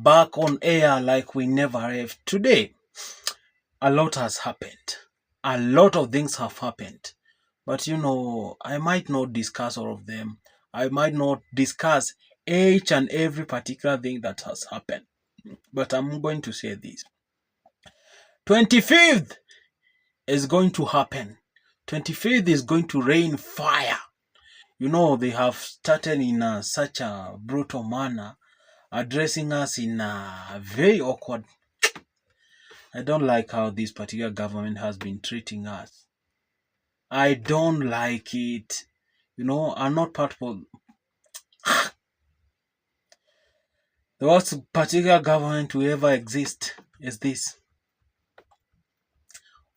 back on air like we never have. Today, a lot has happened. A lot of things have happened. But I might not discuss all of them. I might not discuss each and every particular thing that has happened. But I'm going to say this. 25th is going to happen. 25th is going to rain fire. They have started in such a brutal manner, addressing us in a very awkward. I don't like how this particular government has been treating us. I don't like it. I'm not part of the worst particular government to ever exist is this.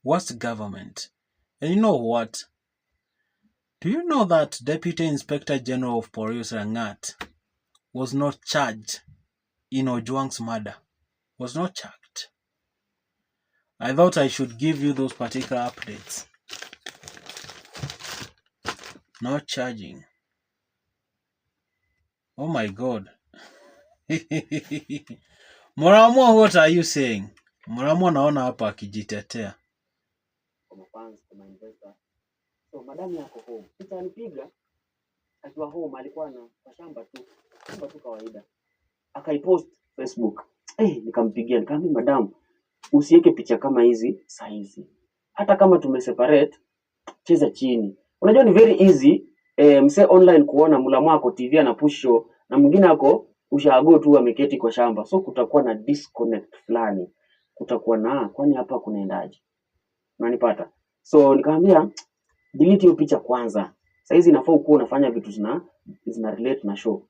Worst government. And you know what? Do you know that Deputy Inspector General of Police Rangat was not charged in Ojwang's murder? Was not charged. I thought I should give you those particular updates. Not charging. Oh my God. Moramwa, what are you saying? Moramwa naona hapa akijitetea. So madam yako home. Sasa alipiga akiwa home, alikuwa na shamba tu kawaida. Akaipost Facebook. Nikampigia nikamwambia madam, usiweke picha kama hizi saizi. Hata kama tumeseparate, cheza chini. Unajua ni very easy mse online kuona Mulamwa ako TV na push show na mwingine ako ushago tu ameketi kwa shamba. So kutakuwa na disconnect fulani. Kutakuwa na kwani hapa kunaendaje? Unanipata? So nikamwambia delete hiyo picha kwanza. Saizi inafaa uko unafanya vitu zina relate na show.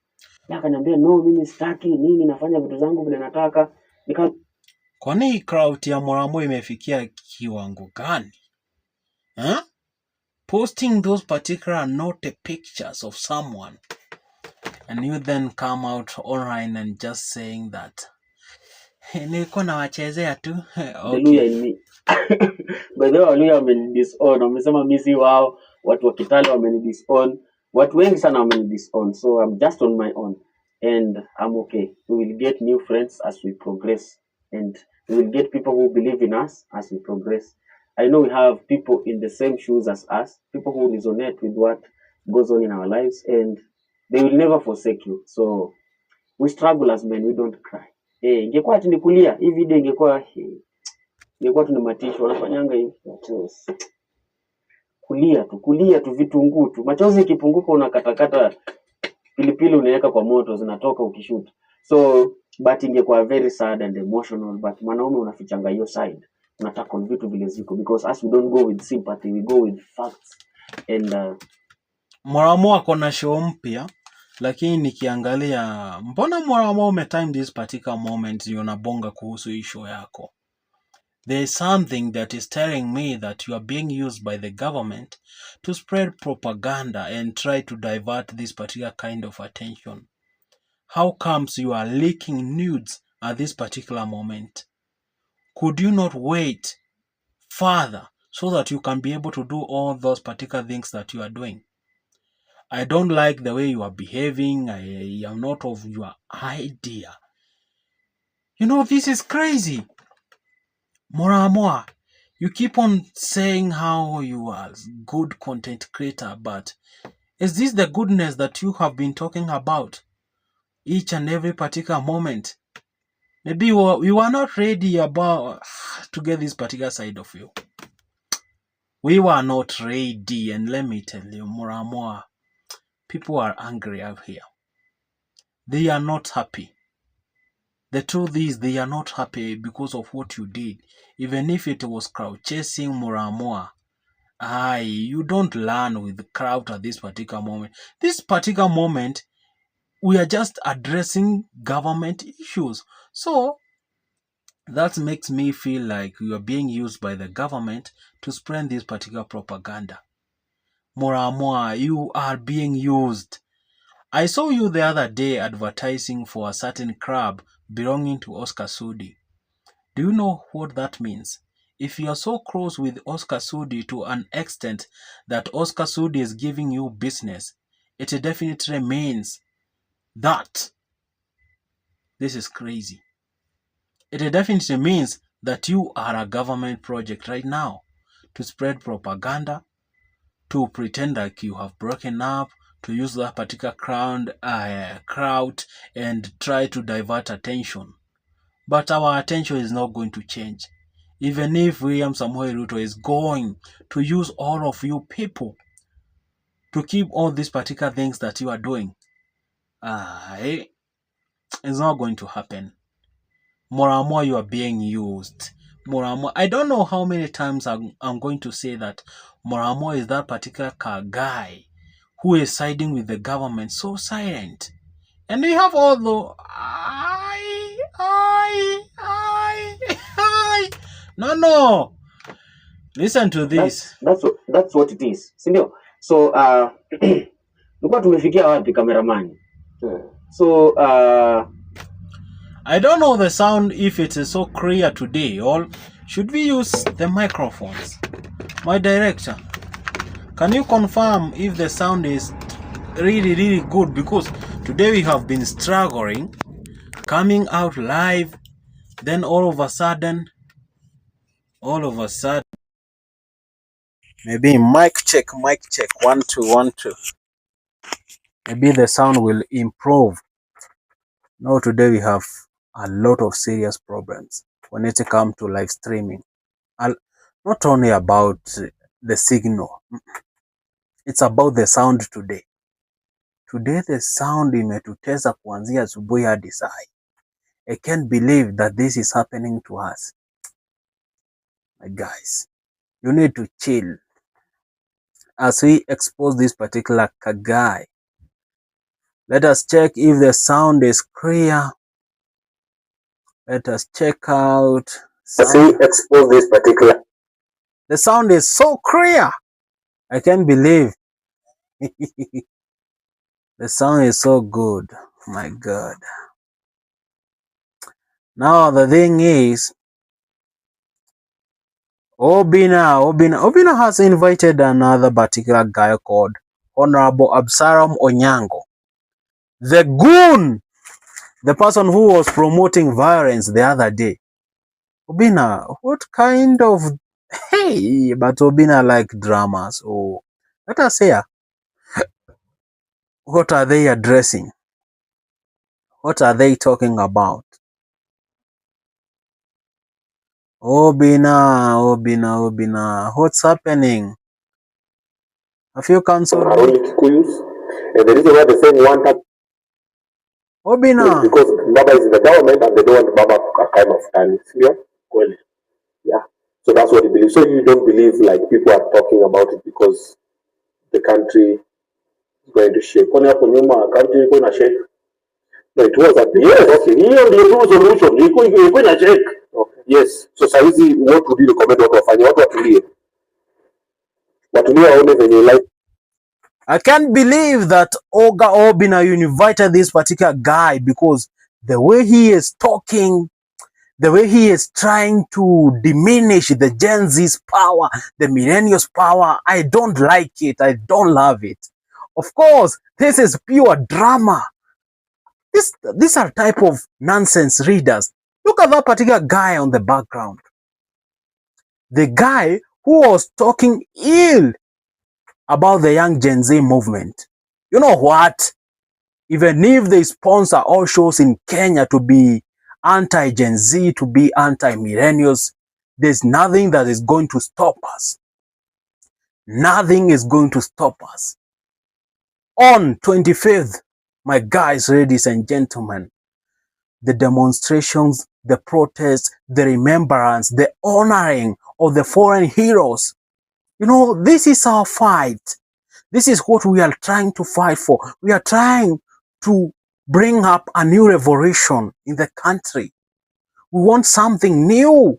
Akaniambia no, mimi sitaki, nini nafanya vitu zangu vile nataka. Kwani crowd ya Moramwa imefikia kiwango gani? Posting those particular naughty pictures of someone and you then come out online and just saying that nilikuwa nawachezea tu. Okay. By the way, Waluya wamenidisown. Wamesema mimi si wao. Watu wa Kitale wamenidisown. Watu wengi sana wamenidisown. So I'm just on my own and I'm okay. We will get new friends as we progress and we will get people who believe in us as we progress. I know we have people in the same shoes as us, people who resonate with what goes on in our lives and they will never forsake you. So we struggle as men, we don't cry. Ingekuwa ati nikulia, hii video ingekuwa tunamatisha, wanafanyanga hivi. Kulia tu vitunguu tu. Machozi ikipunguka unakatakata pilipili unaweka kwa moto zinatoka ukishoot. So but ingekuwa very sad and emotional, but mwanaume unafichanga hiyo side. Unataka vitu vile ziko because as we don't go with sympathy, we go with facts. And Moramwa kona show mpya, lakini nikiangalia mbona Moramwa umetime this particular moment unabonga kuhusu hii show yako. There is something that is telling me that you are being used by the government to spread propaganda and try to divert this particular kind of attention. How comes you are leaking nudes at this particular moment? Could you not wait further so that you can be able to do all those particular things that you are doing? I don't like the way you are behaving. I am not of your idea. This is crazy. Moramwa, you keep on saying how you are a good content creator, but is this the goodness that you have been talking about each and every particular moment? Maybe we were not ready to get this particular side of you. We were not ready, and let me tell you, Moramwa, people are angry out here. They are not happy. The truth is, they are not happy because of what you did. Even if it was crowd chasing Moramwa, you don't learn with the crowd at this particular moment. This particular moment, we are just addressing government issues. So, that makes me feel like you are being used by the government to spread this particular propaganda. Moramwa, you are being used. I saw you the other day advertising for a certain club belonging to Oscar Sudi. Do you know what that means? If you are so close with Oscar Sudi to an extent that Oscar Sudi is giving you business, it definitely means that this is crazy. it definitely means that you are a government project right now to spread propaganda, to pretend like you have broken up, to use that particular crowd and try to divert attention. But our attention is not going to change. Even if William Samoei Ruto is going to use all of you people to keep all these particular things that you are doing, it's not going to happen. More and more you are being used. More and more. I don't know how many times I'm going to say that more and more is that particular guy who is siding with the government so silent. And we have all the no. Listen to this. That's what it is. Si ndio? So tulikuwa tumefikia wapi cameraman? So I don't know the sound if it is so clear today, or should we use the microphones? My director, can you confirm if the sound is really good? Because today we have been struggling coming out live, then all of a sudden, maybe mic check, 1 2 1 2. Maybe the sound will improve. No, today we have a lot of serious problems when it comes to live streaming. Not only about the signal, it's about the sound today. Today the sound imetutesa kuanzia asubuhi hadi saa. I can't believe that this is happening to us. My guys, you need to chill as we expose this particular guy. Let us check if the sound is clear. Let us check out. as we expose this particular. The sound is so clear. I can't believe. The sound is so good. My God. Now the thing is, Obina has invited another particular guy called Honorable Absalam Onyango. The goon, the person who was promoting violence the other day. Obina, what kind of, hey, but Obina like drama. So let us hear, what are they addressing? What are they talking about? Obina, what's happening? Have you cancelled it? And the reason why they're saying one time Obina. is because Baba is in the government and they don't want Baba kind of stand. Yeah. So that's what they believe. So you don't believe like people are talking about it because the country is going to shake. Country is going to shake. No, it was at the okay. Here the solution. You're going to shake. Okay. Yes. So Saizi, what would you recommend what wafanye? What watulie? Watulie waone venye like. I can't believe that Oga Obina, you invited this particular guy because the way he is talking, the way he is trying to diminish the Gen Z's power, the millennials' power, I don't like it. I don't love it. Of course, this is pure drama. These are type of nonsense readers. Look at that particular guy on the background. The guy who was talking ill about the young Gen Z movement. You know what? Even if they sponsor all shows in Kenya to be anti-Gen Z, to be anti-millennials, there's nothing that is going to stop us. Nothing is going to stop us. On 25th, my guys, ladies and gentlemen, the demonstrations, the protests, the remembrance, the honoring of the fallen heroes. You know, this is our fight. This is what we are trying to fight for. We are trying to bring up a new revolution in the country. We want something new.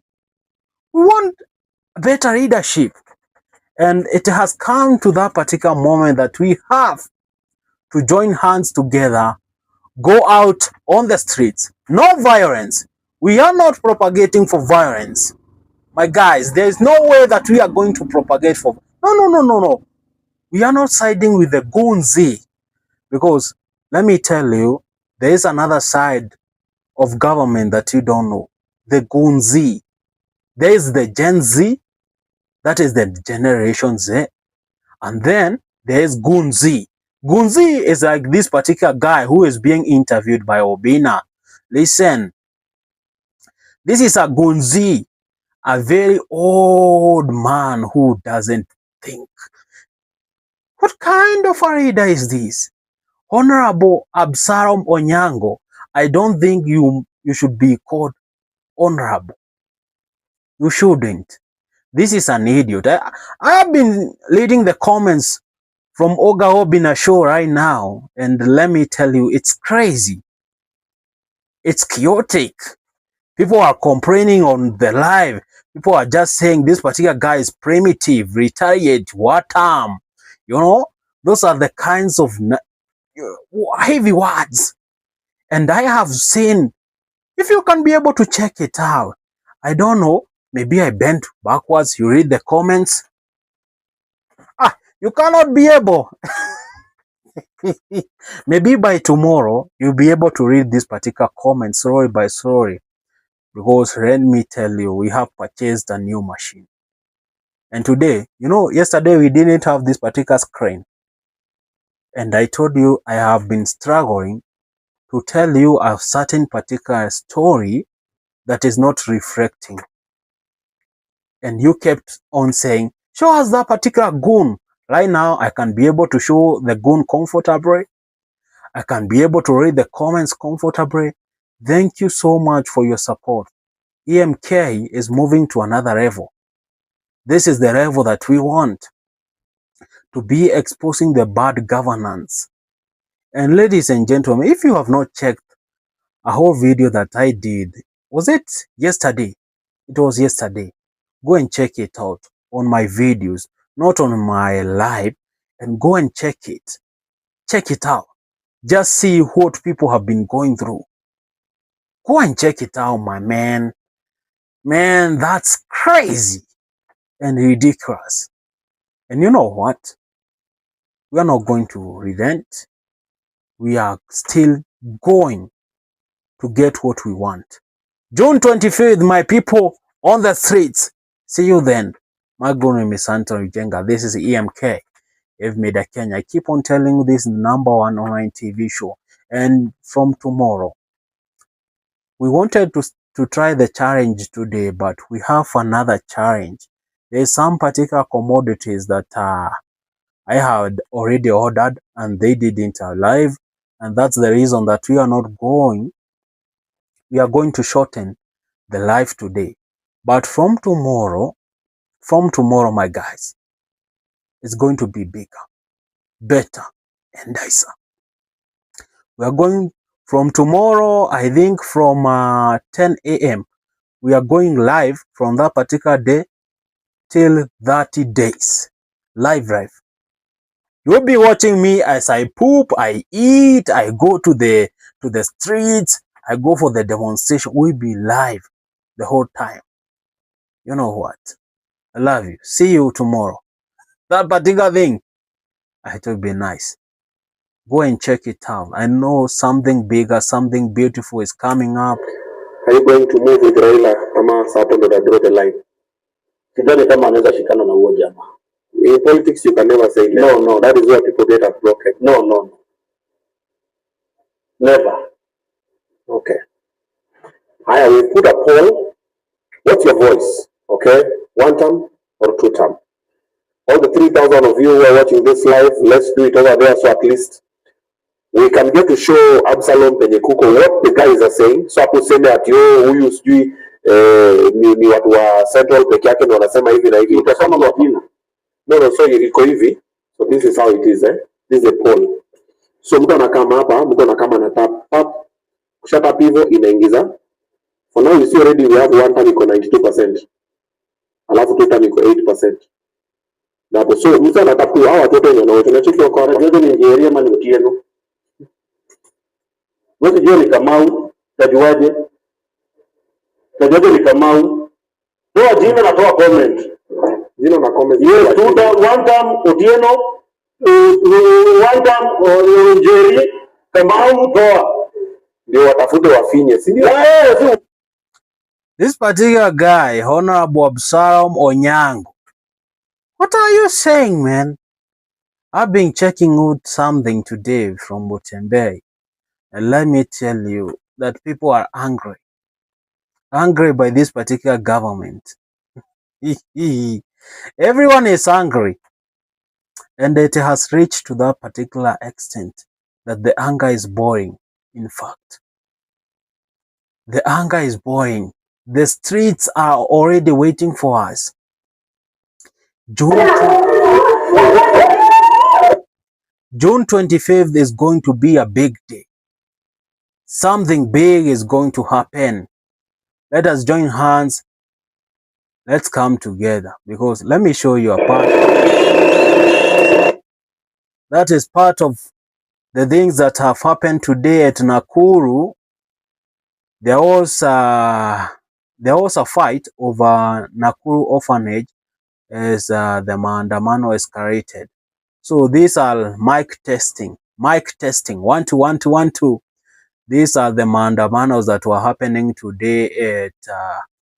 We want better leadership. And it has come to that particular moment that we have to join hands together, go out on the streets. No violence. We are not propagating for violence. My guys, there is no way that we are going to propagate for... No. We are not siding with the goons, because let me tell you, there is another side of government that you don't know. the Goon Z. There is the Gen Z, that is the Generation Z. And then there is Goon Z. Goon Z is like this particular guy who is being interviewed by Obina. Listen, this is a Goon Z, a very old man who doesn't think. What kind of a reader is this? Honorable Absalom Onyango, I don't think you should be called honorable. You shouldn't. This is an idiot. I have been reading the comments from Oga Obina show right now, and let me tell you, it's crazy. It's chaotic. People are complaining on the live. People are just saying this particular guy is primitive, retaliate, watam. You know, those are the kinds of heavy words. And I have seen, if you can be able to check it out, I don't know, maybe I bent backwards, you read the comments. You cannot be able. Maybe by tomorrow, you'll be able to read this particular comment story by story. Because let me tell you, we have purchased a new machine. And today, you know, yesterday we didn't have this particular screen. And I told you I have been struggling to tell you a certain particular story that is not reflecting. And you kept on saying, show us that particular goon. Right now, I can be able to show the goon comfortably. I can be able to read the comments comfortably. Thank you so much for your support. EMK is moving to another level. This is the level that we want, to be exposing the bad governance. And ladies and gentlemen, if you have not checked a whole video that I did, was it yesterday? It was yesterday. Go and check it out on my videos, not on my live, and go and check it. Check it out. Just see what people have been going through. Go and check it out, my man. Man, that's crazy and ridiculous. And you know what? We are not going to relent. We are still going to get what we want. June 25th, my people on the streets. See you then. My name is Santo Ujenga. This is EMK. I've made a Kenya. I keep on telling you this is the #1 online TV show. And from tomorrow, we wanted to try the challenge today, but we have another challenge. There's some particular commodities that I had already ordered and they didn't arrive. And that's the reason that we are not going. We are going to shorten the live today. But from tomorrow, my guys, it's going to be bigger, better, and nicer. We are going from tomorrow, I think from 10 a.m. We are going live from that particular day till 30 days. Live. You'll be watching me as I poop, I eat, I go to the streets, I go for the demonstration. We'll be live the whole time. You know what? I love you. See you tomorrow. That particular thing, I thought it'd be nice. Go and check it out. I know something bigger, something beautiful is coming up. Are you going to move with Raila ama sapo ndo draw the line? Sidhani kama anaweza shikana na huo jamaa. In politics you can never say never. No, that is where people get broken. No. Never. Okay. Haya, we put a poll. What's your voice? Okay? 1 term or 2 term? All the 3,000 of you who are watching this live, let's do it over there so at least we can get to show Absalom penye kuko what the guys are saying. So hapo seme ati huyu sijui ni watu wa Central peke yake ndio wanasema hivi na hivi. Utasoma majina. No, so iko hivi. So this is how it is, This is a poll. So mtu anakama hapa, mtu anakama na tap. Kisha tap hivyo inaingiza. For now you see already we have 1 term iko 92%. Alafu 2 term iko 8%. Na so mtu anatap tu hao watoto wenye na tunacheki kwa radio ni Nigeria mali Otieno. Wewe jua ni Kamau, tajuaje? Tajuaje ni Kamau? Toa jina na toa comment. Jina na comment. Yes, 1 term Otieno, 1 term Njeri, Kamau toa. Ndio watafute wafinye. Si ndio? This particular guy, Honorable Absalom Onyango, what are you saying, man? I've been checking out something today from Butembei, and let me tell you that people are angry. Angry by this particular government. Everyone is angry, and it has reached to that particular extent that the anger is boring. In fact, the anger is boring. The streets are already waiting for us. June 25th is going to be a big day. Something big is going to happen. Let us join hands. Let's come together, because let me show you a part. That is part of the things that have happened today at Nakuru. There was a fight over Nakuru orphanage as the Maadamano escalated. So these are mic testing. Mic testing. 1 2 1 2 1 2. These are the Maandamanos that were happening today at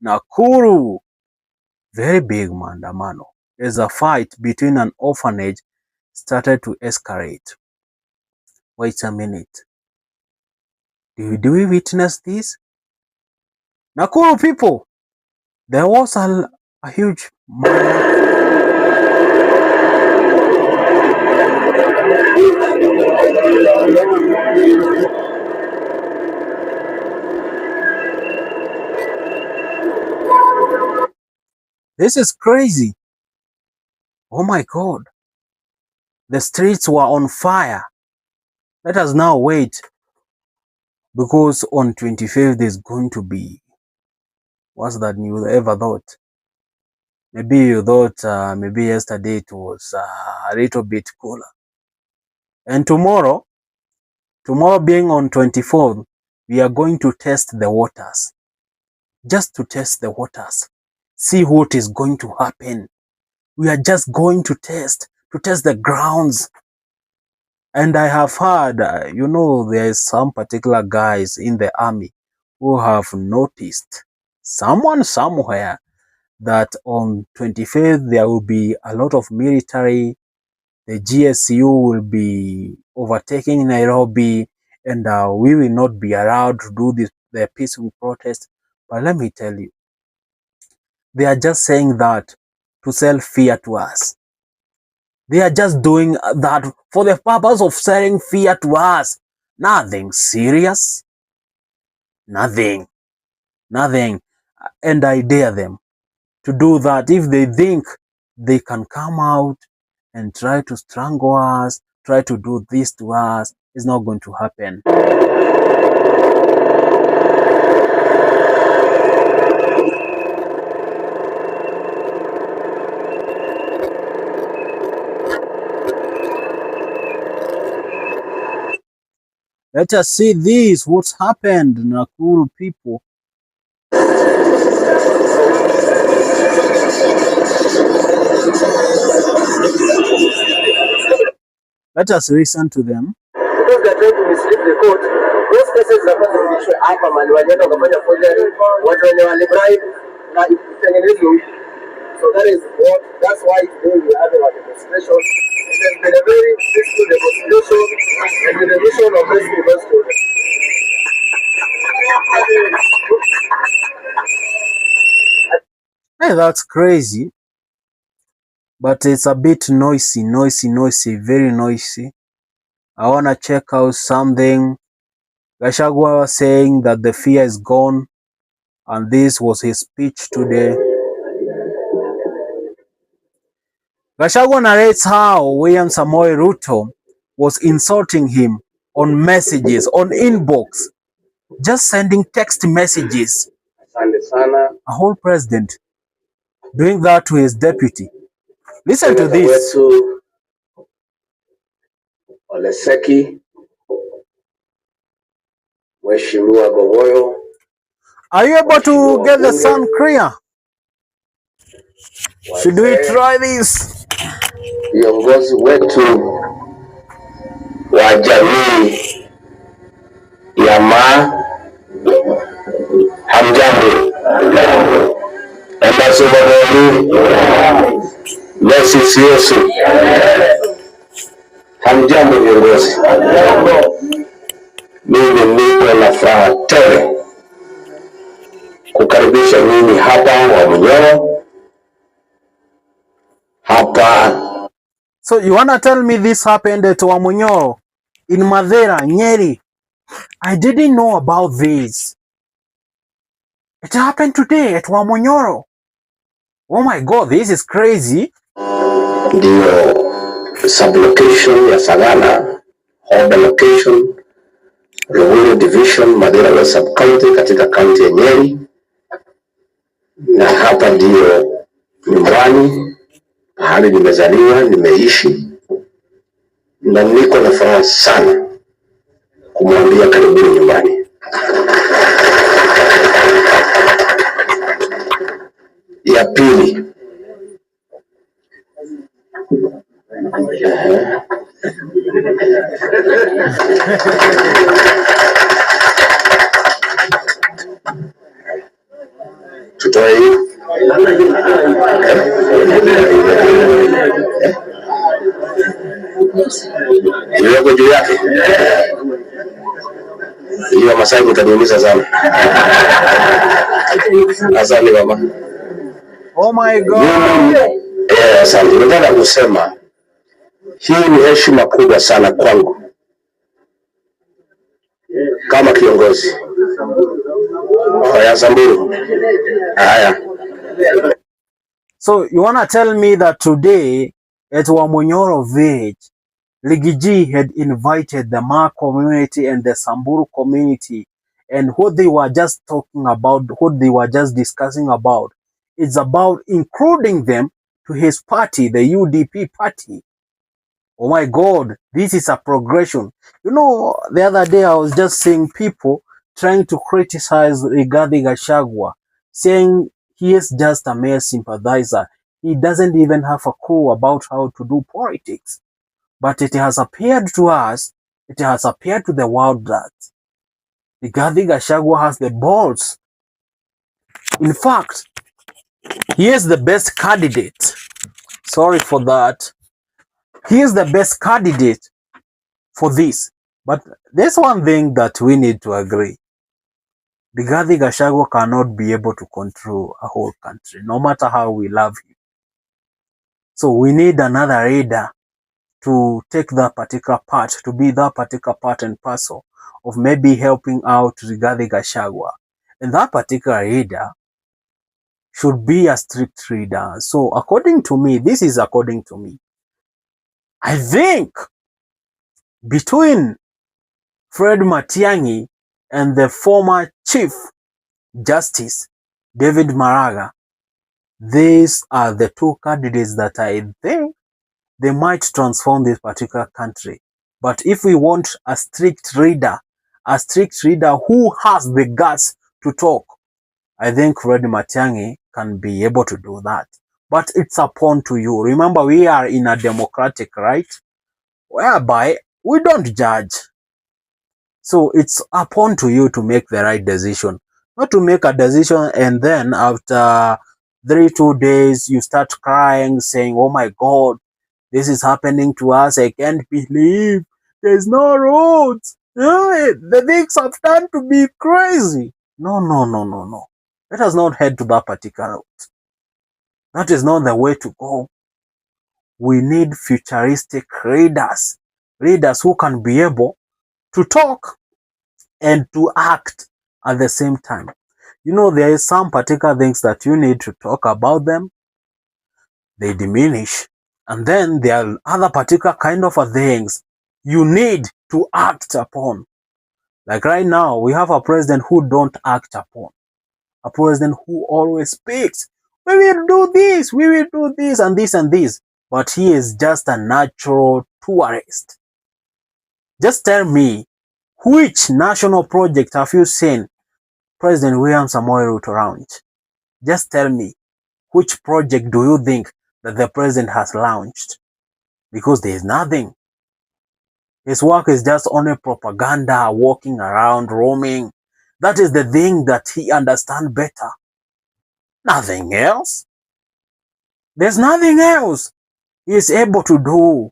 Nakuru. Very big Maandamano. As a fight between an orphanage started to escalate. Wait a minute. Do we witness this? Nakuru people, there was a huge This is crazy. Oh my God. The streets were on fire. Let us now wait, because on 25th is going to be, what's that you ever thought? Maybe you thought maybe yesterday it was a little bit cooler. And tomorrow being on 24th, we are going to test the waters. Just to test the waters. See what is going to happen. We are just going to test the grounds. And I have heard, there is some particular guys in the army who have noticed someone somewhere that on 25th there will be a lot of military. The GSU will be overtaking Nairobi, and we will not be allowed to do the peaceful protest. But let me tell you, they are just saying that to sell fear to us. They are just doing that for the purpose of selling fear to us. Nothing serious. Nothing. And I dare them to do that. If they think they can come out and try to strangle us, try to do this to us, it's not going to happen. Let us see this, what's happened, Nakuru people. Let us listen to them. Because they are trying to mislead the court. Those cases zinafanya hapa mali walienda wakafanya forgery, watu wenye walibribe na itengenezwe. So that's why today we have a demonstration. It has been a very peaceful demonstration and with the mission of this university. Hey, that's crazy. But it's a bit noisy, very noisy. I want to check out something. Gachagua was saying that the fear is gone, and this was his speech today. Gachagua narrates how William Samoei Ruto was insulting him on messages, on inbox, just sending text messages. A whole president doing that to his deputy. Listen to this. Oleseki, Mheshimiwa Gogoyo. Are you able to get the sound clear? Should we try this? Viongozi wetu wa jamii ya hamjambo. Yesu Yesu. Hamjambo viongozi. Mimi niko na furaha tele kukaribisha nyinyi hapa Wamunyoro hapa. So you wanna tell me this happened at Wamunyoro in Madera, Nyeri? I didn't know about this. It happened today at Wamunyoro. Oh my God, this is crazy. Ndio sublocation ya Sagana, order location, Ruhuru Division, Madera West Sub-County katika kaunti ya Nyeri, na hapa ndio nyumbani mahali nimezaliwa, nimeishi, na niko na furaha sana kumwambia karibuni nyumbani. Ya pili, tutoe hii iliyoko juu yake. Hiyo Masai mtaniuliza sana. Asante baba. Oh my God. Asante. Nataka kusema hii ni heshima kubwa sana kwangu kama kiongozi ya Samburu. Haya. So you wanna tell me that today at Wamunyoro village, Ligiji had invited the Ma community and the Samburu community, and what they were just talking about, what they were just discussing about, it's about including them to his party, the UDP party. Oh my God, this is a progression. You know, the other day I was just seeing people trying to criticize Rigathi Gachagua, saying he is just a mere sympathizer. He doesn't even have a clue about how to do politics. But it has appeared to us, it has appeared to the world that Rigathi Gachagua has the balls. In fact, he is the best candidate. Sorry for that. He is the best candidate for this. But there's one thing that we need to agree. Rigathi Gachagua cannot be able to control a whole country, no matter how we love him. So we need another leader to take that particular part, to be that particular part and parcel of maybe helping out Rigathi Gachagua. And that particular leader should be a strict leader. So according to me, this is according to me, I think between Fred Matiang'i and the former Chief Justice David Maraga, these are the two candidates that I think they might transform this particular country. But if we want a strict leader who has the guts to talk, I think Fred Matiang'i can be able to do that. But it's upon to you. Remember, we are in a democratic, right? Whereby we don't judge. So it's upon to you to make the right decision. Not to make a decision and then after 2 days you start crying saying, oh my God, this is happening to us. I can't believe there's no roads. The things have turned to be crazy. No. Let us not head to that particular route. That is not the way to go. We need futuristic leaders. Leaders who can be able to talk and to act at the same time. You know, there is some particular things that you need to talk about them. They diminish. And then there are other particular kind of things you need to act upon. Like right now, we have a president who don't act upon. A president who always speaks. We will do this, we will do this and this and this. But he is just a natural tourist. Just tell me, which national project have you seen President William Samoei Ruto around? Just tell me, which project do you think that the president has launched? Because there is nothing. His work is just only propaganda, walking around, roaming. That is the thing that he understands better. Nothing else. There's nothing else he is able to do.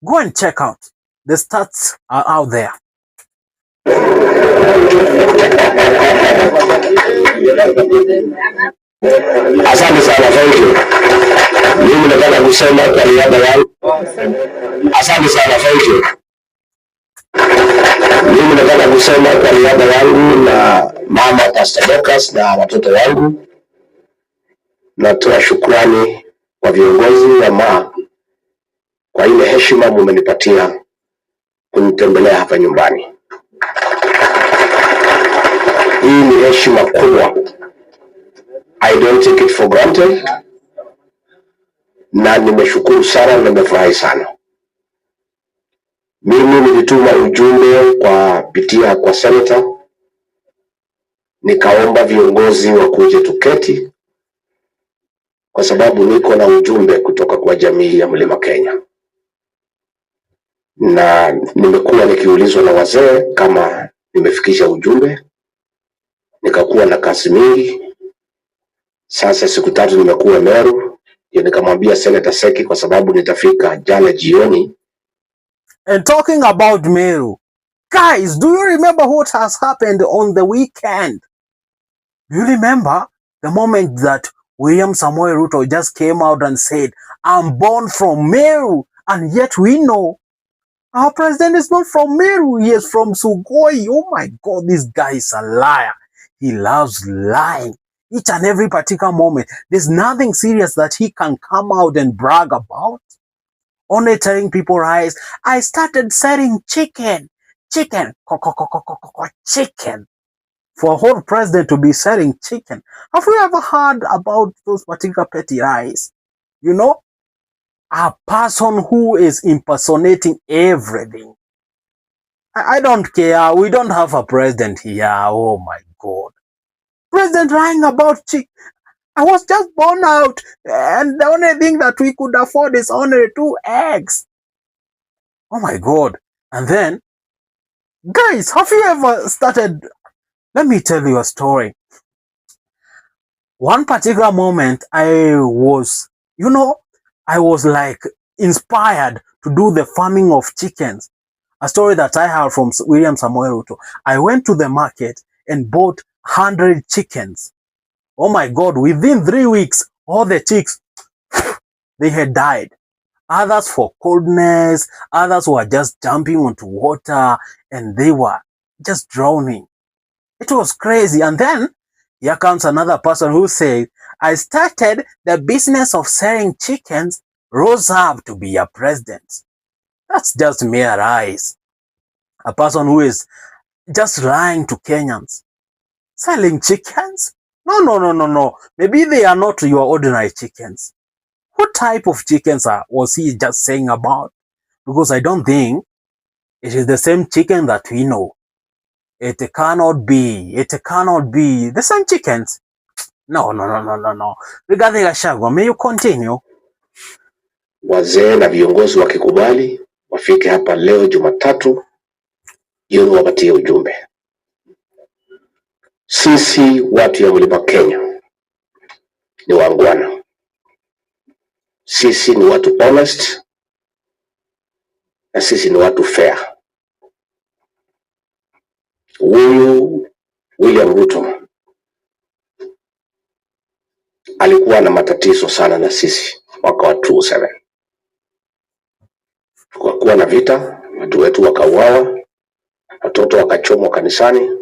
Go and check out. The stats are out there. Asante sana, thank you. Mimi nataka kusema kwa niaba yangu. Asante sana, thank you. Mimi nataka kusema kwa niaba yangu na mama Pastor Lucas na watoto wangu, natoa shukrani kwa viongozi wa kwa ile heshima mmenipatia kunitembelea hapa nyumbani. Hii ni heshima kubwa. I don't take it for granted. Na nimeshukuru sana na nimefurahi sana. Mimi nilituma ujumbe kwa senator, nikaomba viongozi wakuje tuketi kwa sababu niko na ujumbe kutoka kwa jamii ya Mlima Kenya. Na nimekuwa nikiulizwa na wazee kama nimefikisha ujumbe, nikakuwa na kazi mingi. Sasa siku 3 nimekuwa Meru, nikamwambia Senator Seki kwa sababu nitafika jana jioni. And talking about Meru, guys, do you remember what has happened on the weekend? Do you remember the moment that William Samoei Ruto just came out and said, I'm born from Meru, and yet we know our president is not from Meru, he is from Sugoi. Oh my God, this guy is a liar. He loves lying. Each and every particular moment, there's nothing serious that he can come out and brag about. Only telling people, guys, I started selling chicken. Chicken. Chicken. For a whole president to be selling chicken. Have you ever heard about those particular petty lies? You know? A person who is impersonating everything. I don't care. We don't have a president here. Oh my God. President lying about chicken. I was just born out, and the only thing that we could afford is only 2 eggs. Oh my God. And then, guys, have you ever started? Let me tell you a story. One particular moment, I was like inspired to do the farming of chickens. A story that I heard from William Samoei Ruto. I went to the market and bought 100 chickens. Oh my God, within 3 weeks, all the chicks, they had died. Others for coldness, others were just jumping onto water and they were just drowning. It was crazy. And then here comes another person who said, I started the business of selling chickens, rose up to be a president. That's just mere lies. A person who is just lying to Kenyans. Selling chickens? No. Maybe they are not your ordinary chickens. What type of chickens was he just saying about? Because I don't think it is the same chicken that we know. It cannot be the same chickens. No. Rigathi Gachagua, may you continue? Wazee na viongozi wakikubali wafike hapa leo Jumatatu jioni wapatie ujumbe. Sisi watu ya Mlima Kenya ni wangwana. Sisi ni watu honest na sisi ni watu fair. Huyu William Ruto alikuwa na matatizo sana na sisi mwaka wa 2007. Tukakuwa na vita, watu wetu wakauawa, watoto wakachomwa kanisani.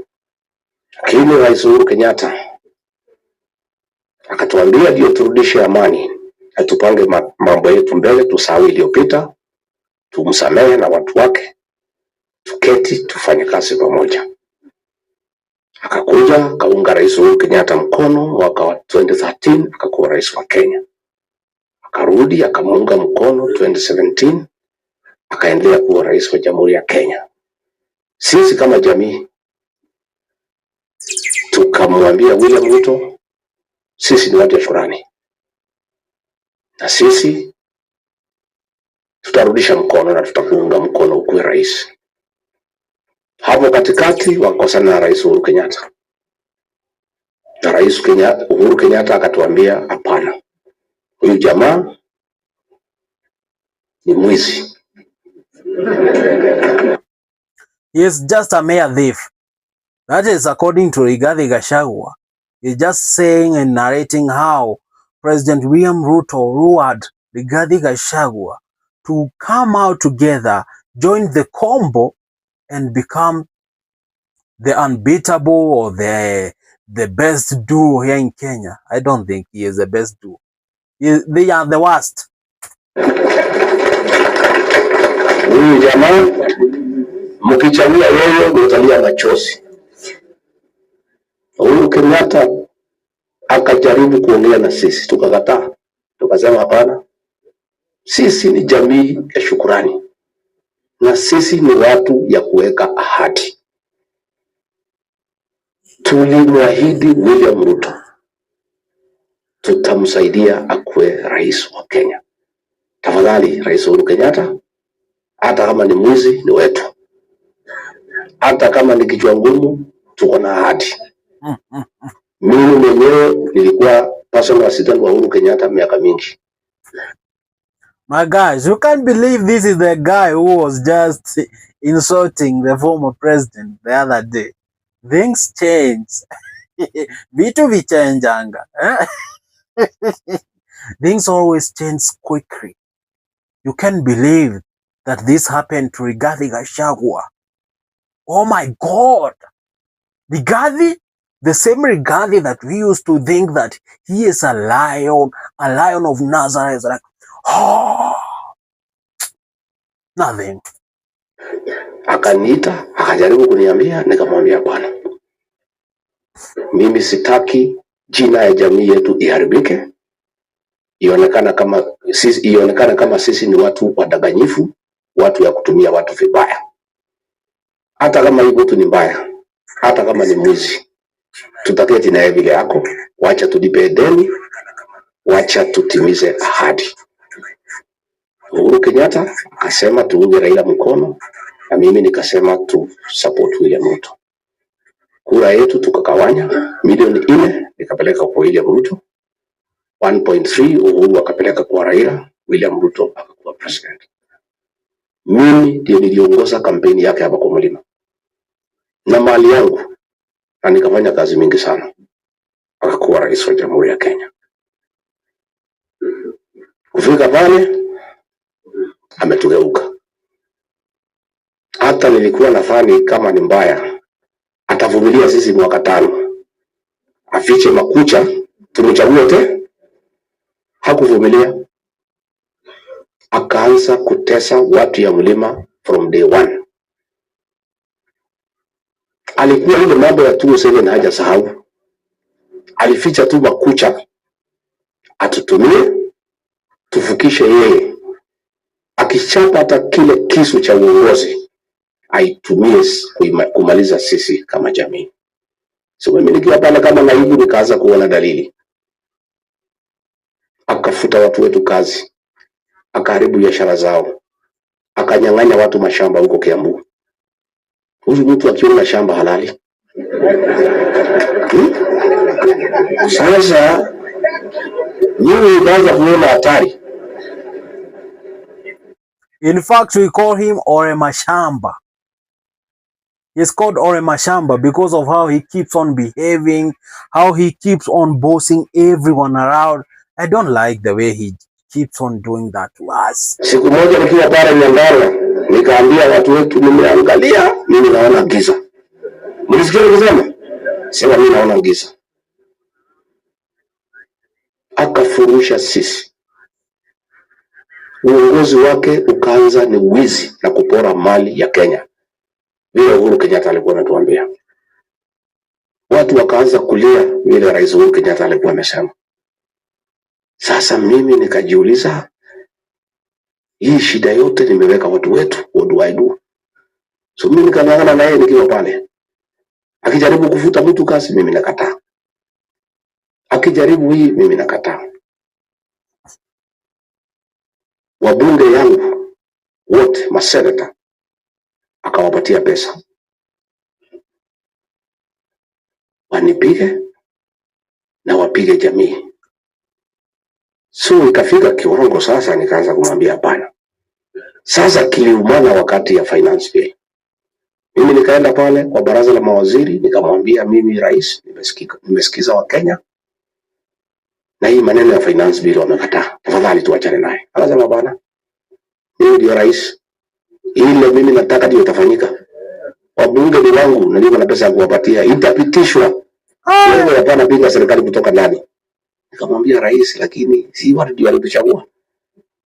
Lakini Rais Uhuru Kenyatta akatuambia ndio turudishe amani, atupange mambo yetu mbele, tusahau iliyopita, tumsamehe na watu wake, tuketi tufanye kazi pamoja. Akakuja kaunga Rais Uhuru Kenyatta mkono mwaka wa 2013, akakuwa rais wa Kenya. Akarudi akamuunga mkono 2017, akaendelea kuwa rais wa Jamhuri ya Kenya. Sisi kama jamii tukamwambia William Ruto, sisi ni watu wa shukrani na sisi tutarudisha mkono na tutakuunga mkono ukuwe rais. Hapo katikati wakosana na Rais Uhuru Kenyatta. Na Rais Uhuru Kenyatta akatuambia hapana, huyu jamaa ni mwizi. He is just a mere thief. That is according to Rigathi Gachagua. He's just saying and narrating how President William Ruto lured Rigathi Gachagua to come out together, join the combo, and become the unbeatable or the best duo here in Kenya. I don't think he is the best duo. They are the worst. Huyu jamaa mkichagua yeye mtalia machozi. Uhuru Kenyatta akajaribu kuongea na sisi, tukakataa, tukasema hapana, sisi ni jamii ya shukurani na sisi ni watu ya kuweka ahadi. Tulimwahidi William Ruto tutamsaidia akuwe rais wa Kenya. Tafadhali Rais Uhuru Kenyatta, hata kama ni mwizi ni wetu, hata kama ni kichwa ngumu tuko na ahadi. Mimi mwenyewe nilikuwa personal assistant wa Uhuru Kenyatta miaka mingi. My guys, you can't believe this is the guy who was just insulting the former president the other day. Things change. Vitu vichangeanga. Things always change quickly. You can't believe that this happened to Rigathi Gachagua. Oh my God. Rigathi, the same Rigathi that we used to think that he is a lion of Nazareth. Like, oh, nothing. Akaniita, akajaribu kuniambia, nikamwambia hapana. Mimi sitaki jina ya jamii yetu iharibike. Ionekana kama sisi ni watu wadanganyifu, watu ya kutumia watu vibaya. Hata kama hii mtu ni mbaya, hata kama ni mwizi, tutaketi naye vile yako, wacha tulipe deni, wacha tutimize ahadi. Uhuru Kenyatta akasema tuunge Raila mkono, na mimi nikasema tu support William Ruto. Kura yetu tukakawanya, milioni 4 nikapeleka kwa William Ruto, 1.3 Uhuru akapeleka kwa Raila, William Ruto akakuwa president. Mimi ndio niliongoza kampeni yake hapa kwa Mlima na mali yangu, na nikafanya kazi mingi sana, akakuwa rais wa Jamhuri ya Kenya. Kufika pale ametugeuka. Hata nilikuwa nadhani kama ni mbaya atavumilia sisi mwaka 5, afiche makucha tumchague te. Hakuvumilia, akaanza kutesa watu ya Mlima from day 1. Alikuwa ile mambo ya 207 haja sahau, alificha tu makucha atutumie tufukishe yeye. Akichapa hata kile kisu cha uongozi aitumie kumaliza sisi kama jamii. So mimi nikiwa pale kama naibu nikaanza kuona dalili. Akafuta watu wetu kazi, akaharibu biashara zao, akanyang'anya watu mashamba huko Kiambu. Huyu mtu akiona shamba halali. Sasa yeye anaanza kuona hatari. In fact, we call him Ore Mashamba. He's called Ore Mashamba because of how he keeps on behaving, how he keeps on bossing everyone around. I don't like the way he keeps on doing that to us. Siku moja nikiwa pale Nyandarua, nikaambia watu wetu, nimeangalia, mimi naona giza. Mlisikia nikisema? Sema mimi naona giza. Akafurusha sisi. Uongozi wake ukaanza ni wizi na kupora mali ya Kenya. Vile Uhuru Kenyatta alikuwa anatuambia. Watu wakaanza kulia vile Rais Uhuru Kenyatta alikuwa amesema. Sasa mimi nikajiuliza, hii shida yote nimeweka watu wetu, what do I do? So mimi nikang'ang'ana na yeye nikiwa pale. Akijaribu kufuta mtu kazi, mimi nakataa. Akijaribu hii, mimi nakataa. Wabunge yangu wote, maseneta, akawapatia pesa wanipige na wapige jamii. So ikafika kiwango sasa nikaanza kumwambia hapana. Sasa kiliumana wakati ya finance bill. Mimi nikaenda pale kwa baraza la mawaziri nikamwambia, mimi rais, nimesikiza wa Kenya na hii maneno ya finance bill wamekataa. Tafadhali tuachane naye. Akasema bana, mimi ndio rais. Ile mimi nataka ndio itafanyika. Wabunge ni wangu na niko na pesa ya kuwapatia. Itapitishwa. Wewe hapana pinga serikali kutoka ndani. Nikamwambia rais, lakini si watu ndio walituchagua.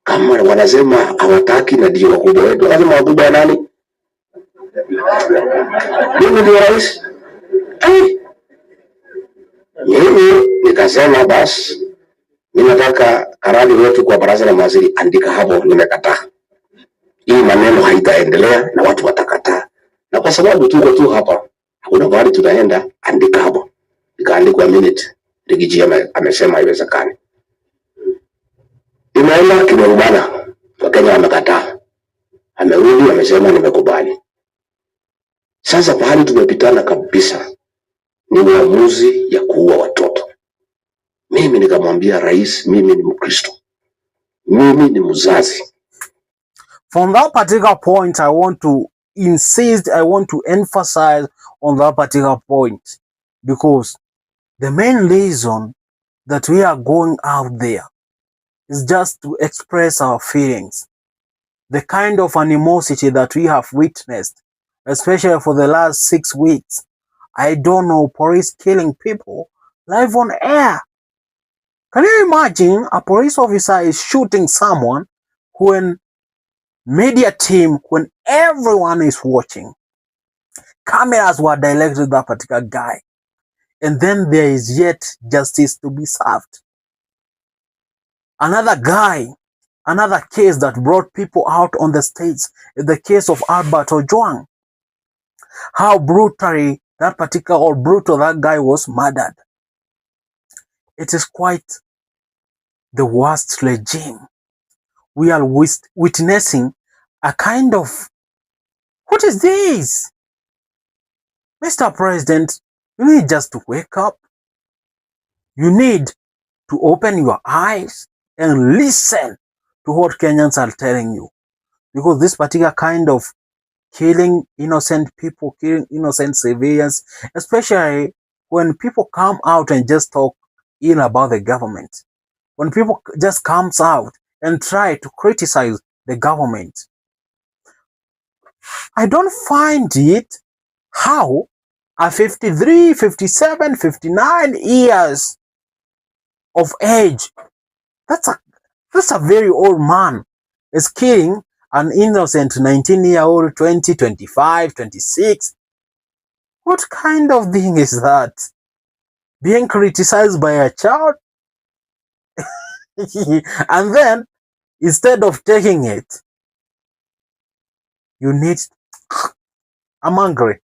Kama wanasema hawataki na ndio wakubwa wetu. Akasema wakubwa nani? Mimi ndio rais. Mimi nikasema basi mimi nataka karani wetu kwa baraza la mawaziri andika hapo nimekataa. Hii maneno haitaendelea na watu watakataa. Na kwa sababu tuko tu hapa, hakuna mahali tutaenda, andika hapo. Nikaandikwa minute. Rigiji amesema haiwezekani. Imeenda kimerubana. Wakenya wamekataa. Amerudi amesema nimekubali. Sasa pahali tumepitana kabisa ni uamuzi ya kuua watoto. Mimi nikamwambia rais, mimi ni Mkristo. Mimi ni mzazi. From that particular point, I want to insist, I want to emphasize on that particular point, because the main reason that we are going out there is just to express our feelings. The kind of animosity that we have witnessed, especially for the last 6 weeks. I don't know, police killing people live on air. Can you imagine a police officer is shooting someone when media team, when everyone is watching? Cameras were directed at that particular guy. And then there is yet justice to be served. Another guy, another case that brought people out on the stage is the case of Albert Ojwang. How brutally that particular or brutal that guy was murdered. It is quite the worst regime. We are witnessing a kind of, what is this? Mr. President, you need just to wake up. You need to open your eyes and listen to what Kenyans are telling you. Because this particular kind of killing innocent people, killing innocent civilians, especially when people come out and just talk ill about the government. When people just comes out and try to criticize the government. I don't find it how a 53, 57, 59 years of age, that's a very old man, is killing an innocent 19-year-old, 20, 25, 26. What kind of thing is that? Being criticized by a child? And then, instead of taking it, you need... I'm angry.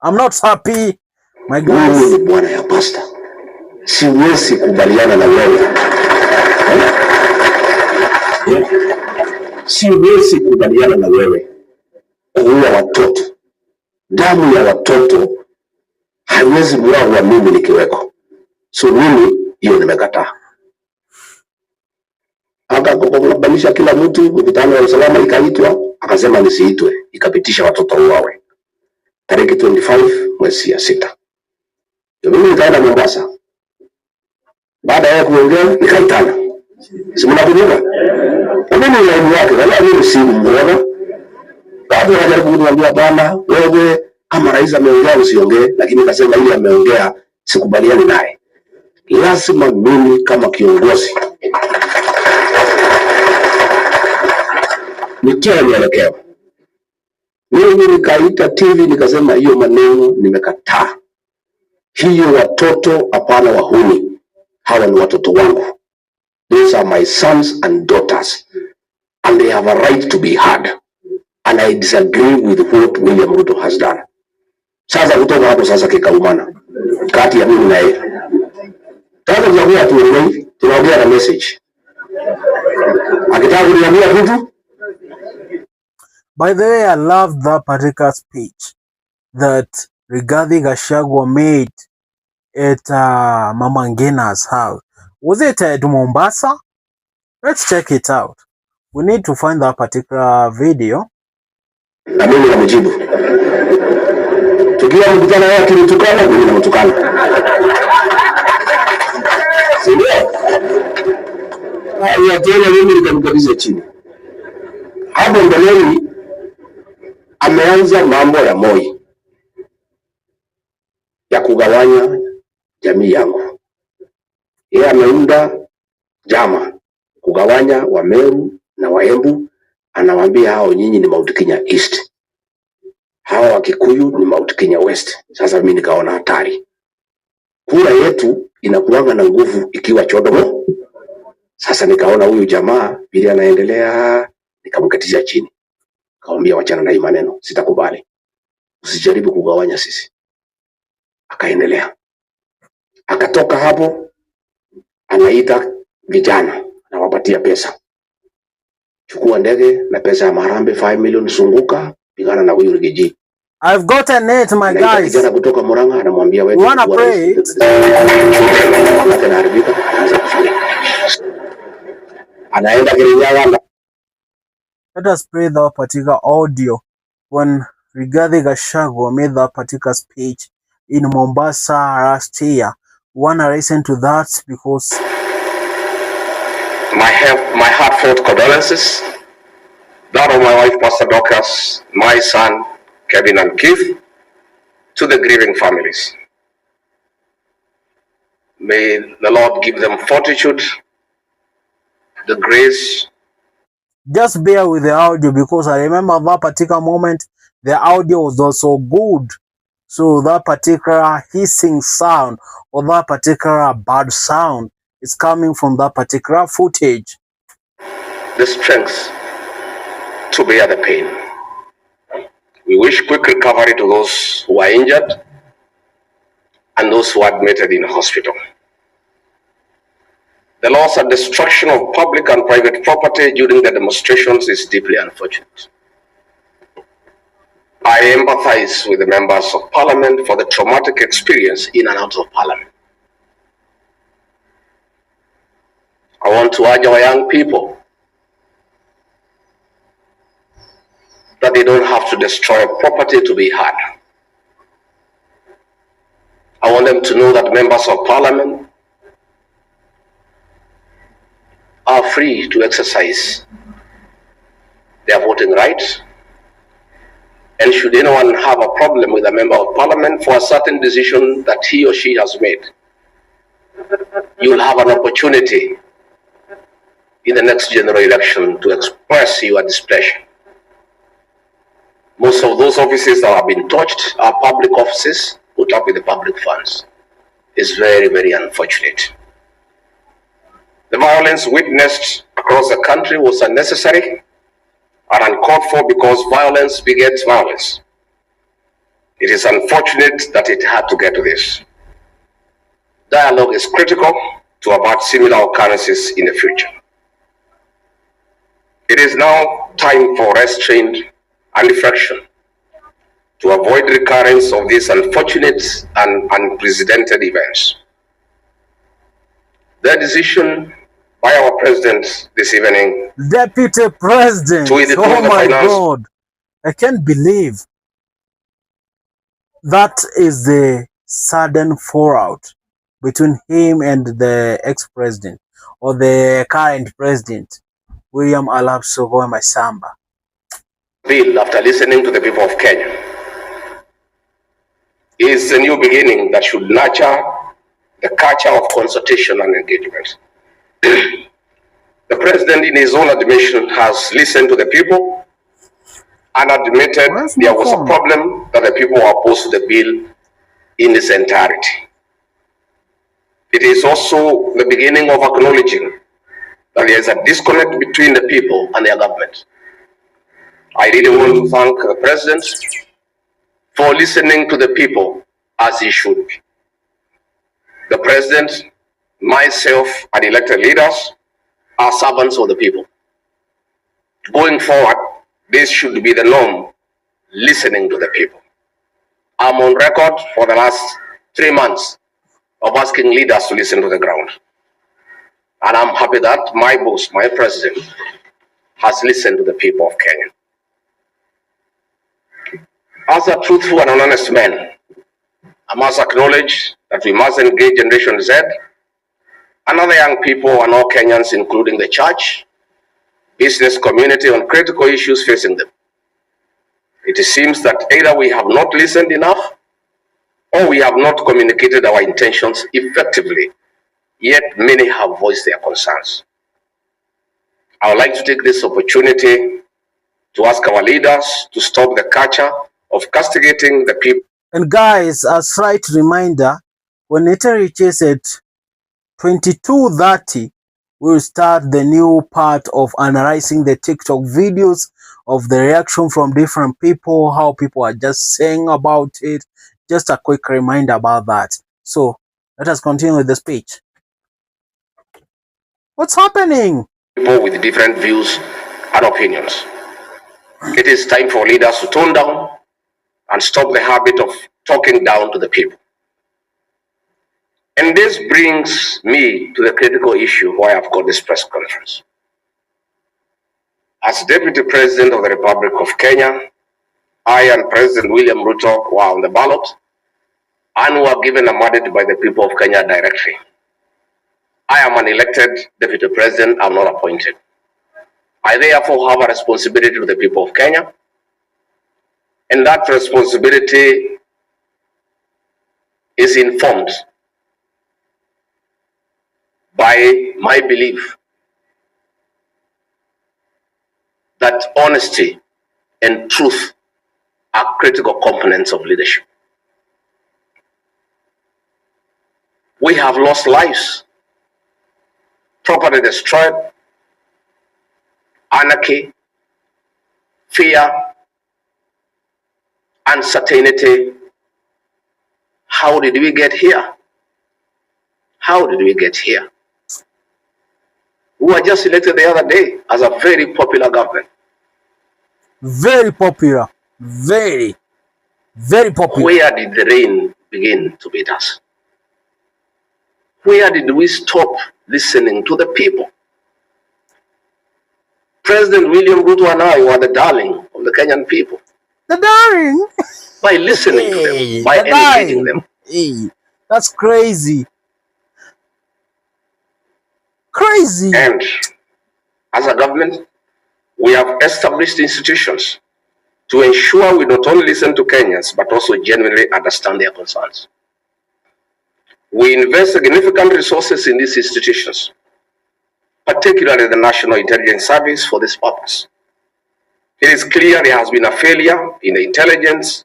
I'm not happy, my guys. Mimi ni bwana ya pasta. Siwezi kubaliana na wewe. Siwezi kubaliana na wewe. Kuua watoto. Damu ya watoto haiwezi mwagwa mimi nikiweko. So mimi hiyo nimekataa. Akakubalisha kila mtu, mkutano wa usalama ikaitwa, akasema nisiitwe, ikapitisha watoto uwawe. Tarehe 25 mwezi ya 6. Mimi nikaenda Mombasa. Baada ya kuongea nikaitana. Si mnakumbuka? Mimi ni naibu wake, wala mimi si muona. Baada ya kujaribu kuniambia bwana, wewe kama rais ameongea usiongee, lakini nikasema ile ameongea sikubaliani naye. Lazima mimi kama kiongozi nitoe mwelekeo. Mimi nikaita TV nikasema hiyo maneno nimekataa. Hiyo watoto hapana wahuni. Hawa ni watoto wangu. These are my sons and daughters. And they have a right to be heard. And I disagree with what William Ruto has done. Sasa kutoka hapo sasa kikaumana. Kati ya mimi na yeye. Sasa tunaongea na message. Akitaka kuniambia kitu. By the way, I loved that particular speech that Rigathi Gachagua made at Mama Ngina's house. Was it at Mombasa? Let's check it out. We need to find that particular video. Na mimi namjibu. Tukiwa mkutano wake nitukana, mimi namtukana. Sio? Ya tena mimi nikamkabisha chini. Hapo mbeleni ameanza mambo ya Moi ya kugawanya jamii yangu. Yeye ameunda jama kugawanya Wameru na Waembu, anawaambia hao nyinyi ni Mount Kenya East, hao wa Kikuyu ni Mount Kenya West. Sasa mimi nikaona hatari, kura yetu inakuanga na nguvu ikiwa chodomo. Sasa nikaona huyu jamaa vile anaendelea, nikamkatisha chini, kaambia wachana na hii maneno, sitakubali, usijaribu kugawanya sisi. Akaendelea, akatoka hapo, anaita vijana, anawapatia pesa, chukua ndege na pesa ya Marambe 5 million, sunguka pigana na huyu Rigiji. I've gotten it, my guys. Kijana kutoka Murang'a anamwambia wewe, you wanna pray? Anaenda Kirinyaga. Let us play that particular audio when Rigathi Gachagua made that particular speech in Mombasa last year. We wanna listen to that because my heartfelt condolences, that of my wife Pastor Dorcas, my son Kevin and Keith, to the grieving families. May the Lord give them fortitude, the grace. just bear with the audio because I remember that particular moment the audio was not so good. So that particular hissing sound or that particular bad sound is coming from that particular footage. The strength to bear the pain. We wish quick recovery to those who are injured and those who are admitted in hospital. The loss and destruction of public and private property during the demonstrations is deeply unfortunate. I empathize with the members of Parliament for the traumatic experience in and out of Parliament. I want to urge our young people that they don't have to destroy property to be heard. I want them to know that members of Parliament are free to exercise their voting rights. And should anyone have a problem with a member of Parliament for a certain decision that he or she has made, you will have an opportunity in the next general election to express your displeasure. Most of those offices that have been touched are public offices put up with the public funds. It's very, very unfortunate. The violence witnessed across the country was unnecessary and uncalled for because violence begets violence. It is unfortunate that it had to get to this. Dialogue is critical to avoid similar occurrences in the future. It is now time for restraint and reflection to avoid recurrence of these unfortunate and unprecedented events. The decision by our president this evening, Deputy President, oh my God, I can't believe that is the sudden fallout between him and the ex-president or the current president, William Arap Masamba. Bill, after listening to the people of Kenya, is a new beginning that should nurture the culture of consultation and engagement. The president, in his own admission, has listened to the people and admitted there was a problem that the people were opposed to the bill in its entirety. It is also the beginning of acknowledging that there is a disconnect between the people and their government. I really want to thank the president for listening to the people as he should be. The president, myself, and elected leaders are servants of the people. Going forward, this should be the norm, listening to the people. I'm on record for the last 3 months of asking leaders to listen to the ground. And I'm happy that my boss, my president, has listened to the people of Kenya. As a truthful and an honest man, I must acknowledge that we must engage Generation Z and other young people and all Kenyans, including the church, business community, on critical issues facing them. It seems that either we have not listened enough or we have not communicated our intentions effectively, yet many have voiced their concerns. I would like to take this opportunity to ask our leaders to stop the culture of castigating the people. And guys, a slight reminder, when it reaches at 22:30, we'll start the new part of analyzing the TikTok videos of the reaction from different people, how people are just saying about it. Just a quick reminder about that. So let us continue with the speech. What's happening? People with different views and opinions. It is time for leaders to tone down and stop the habit of talking down to the people. And this brings me to the critical issue why I've got this press conference. As Deputy President of the Republic of Kenya, I and President William Ruto were on the ballot and were given a mandate by the people of Kenya directly. I am an elected Deputy President, I'm not appointed. I therefore have a responsibility to the people of Kenya, and that responsibility is informed by my belief that honesty and truth are critical components of leadership. We have lost lives, property destroyed, anarchy, fear, uncertainty. How did we get here? How did we get here? We were just elected the other day as a very popular government. Very popular. Very popular. Where did the rain begin to beat us? Where did we stop listening to the people? President William Ruto and I were the darling of the Kenyan people. The darling. By listening to them, by educating them. Hey, that's crazy. Crazy. And as a government, we have established institutions to ensure we not only listen to Kenyans, but also genuinely understand their concerns. We invest significant resources in these institutions, particularly the National Intelligence Service, for this purpose. It is clear there has been a failure in the intelligence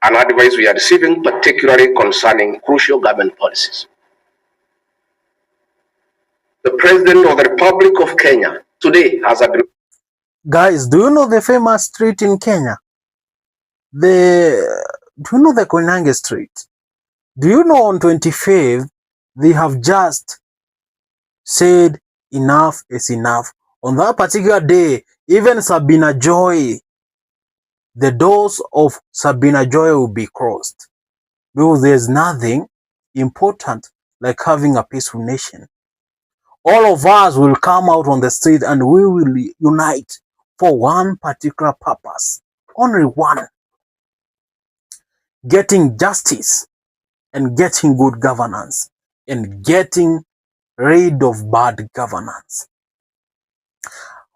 and advice we are receiving, particularly concerning crucial government policies. The President of the Republic of Kenya today has a... Guys, do you know the famous street in Kenya? Do you know the Koinange Street? Do you know on 25th, they have just said enough is enough. On that particular day, even Sabina Joy, the doors of Sabina Joy will be crossed. Because there's nothing important like having a peaceful nation. All of us will come out on the street and we will unite for one particular purpose. Only one. Getting justice and getting good governance and getting rid of bad governance.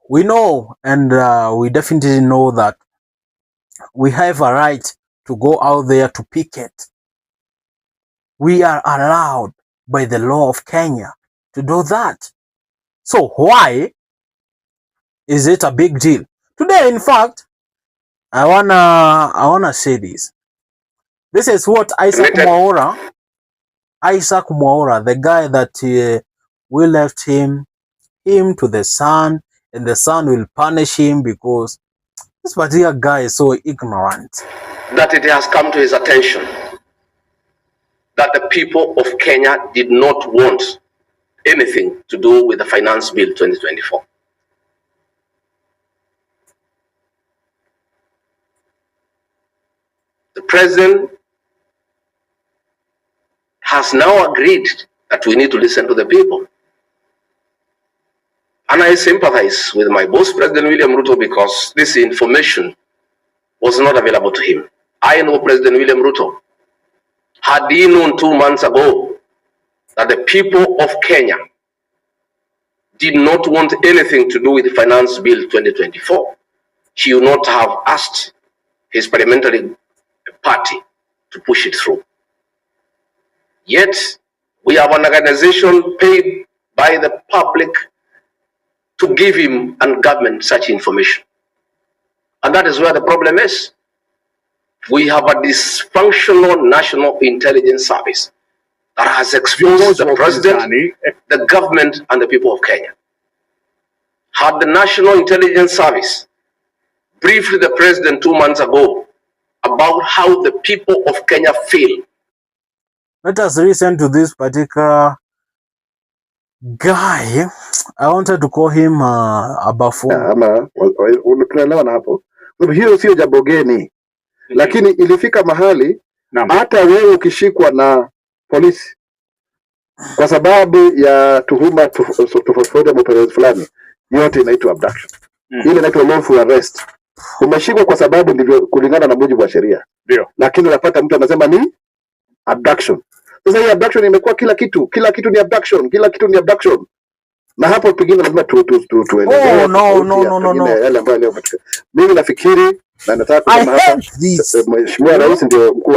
We know and we definitely know that we have a right to go out there to picket. We are allowed by the law of Kenya to do that. So why is it a big deal? Today, in fact, I wanna say this. This is what Isaac Mwaura, the guy that we left him to the sun, and the sun will punish him because this particular guy is so ignorant. That it has come to his attention that the people of Kenya did not want anything to do with the Finance Bill 2024. The President has now agreed that we need to listen to the people. And I sympathize with my boss, President William Ruto, because this information was not available to him. I know President William Ruto. Had he known 2 months ago that the people of Kenya did not want anything to do with the Finance Bill 2024, he would not have asked his parliamentary party to push it through. Yet, we have an organization paid by the public to give him and government such information. And that is where the problem is. We have a dysfunctional National Intelligence Service that has exposed the president, the government, and the people of Kenya. Had the National Intelligence Service briefed the president 2 months ago about how the people of Kenya feel. Let us listen to this particular guy. I wanted to call him a buffoon. Ama tunaelewa na hapo. Hiyo sio jambo geni. Lakini ilifika mahali hata wewe ukishikwa na polisi kwa sababu ya tuhuma tofauti ya fulani, yote inaitwa abduction. Ile inaitwa lawful arrest. Umeshikwa kwa sababu ndivyo kulingana na mujibu wa sheria. Ndio. Lakini unapata mtu anasema ni abduction. Sasa hii abduction imekuwa kila kitu ni abduction, kila kitu ni abduction. Na hapo pengine lazima tuendelee. Oh, no. Yale ambayo leo mimi nafikiri na nataka kusema hapa, Mheshimiwa Rais ndio mkuu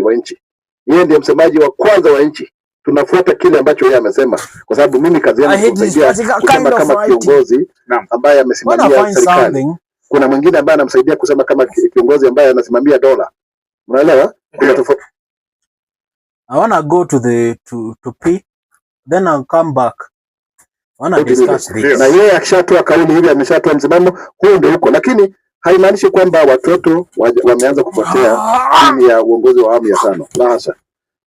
wa nchi. Yeye ndiye msemaji wa kwanza wa nchi. Tunafuata kile ambacho yeye amesema, kwa sababu mimi kazi yangu kusaidia kusema kama kiongozi ambaye amesimamia serikali. Kuna mwingine ambaye anamsaidia kusema kama kiongozi ambaye anasimamia dola. Unaelewa? Kuna tofauti. I want to go to pee, then I'll come back. I want to discuss this. Na yeye akishatoa kauli hivi, ameshatoa msimamo, huo ndio huko. Lakini haimaanishi kwamba watoto wameanza kupotea chini ya uongozi wa awamu ya 5. La hasha.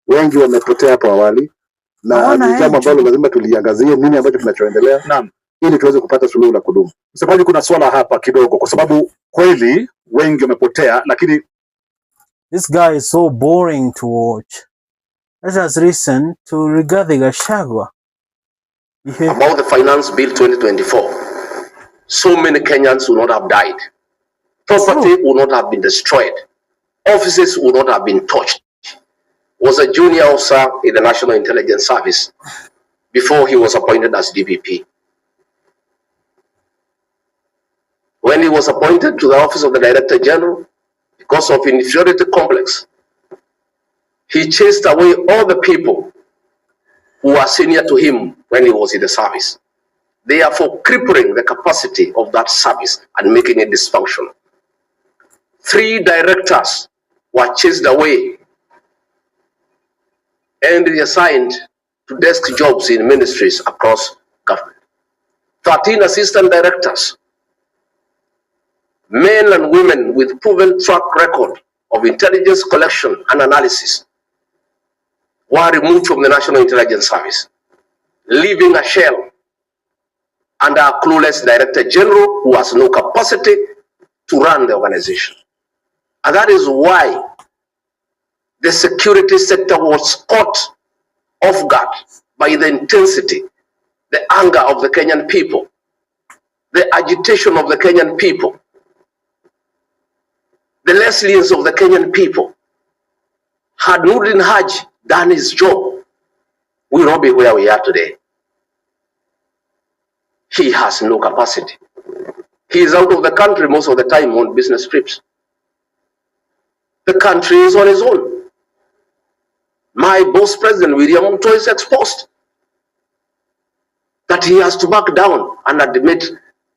Wengi wamepotea hapo awali, na ni jambo ambalo lazima tuliangazie nini ambacho kinachoendelea. Naam, ili tuweze kupata suluhu la kudumu. Sababu kuna swala hapa kidogo, kwa sababu kweli wengi wamepotea, lakini this guy is so boring to watch. Let us listen to Rigathi Gachagua. About the Finance Bill 2024, so many Kenyans would not have died. Property would not have been destroyed. Offices would not have been touched. Was a junior officer in the National Intelligence Service before he was appointed as DPP. When he was appointed to the office of the Director General, because of inferiority complex, he chased away all the people who were senior to him when he was in the service, therefore crippling the capacity of that service and making it dysfunctional. 3 directors were chased away and reassigned to desk jobs in ministries across government. 13 assistant directors, men and women with proven track record of intelligence collection and analysis, were removed from the National Intelligence Service, leaving a shell under a clueless Director General who has no capacity to run the organization. And that is why the security sector was caught off guard by the intensity, the anger of the Kenyan people, the agitation of the Kenyan people, the resilience of the Kenyan people. Had Nurdin Haji done his job, we will not be where we are today. He has no capacity. He is out of the country most of the time on business trips. The country is on his own. My boss, President William Ruto, is exposed that he has to back down and admit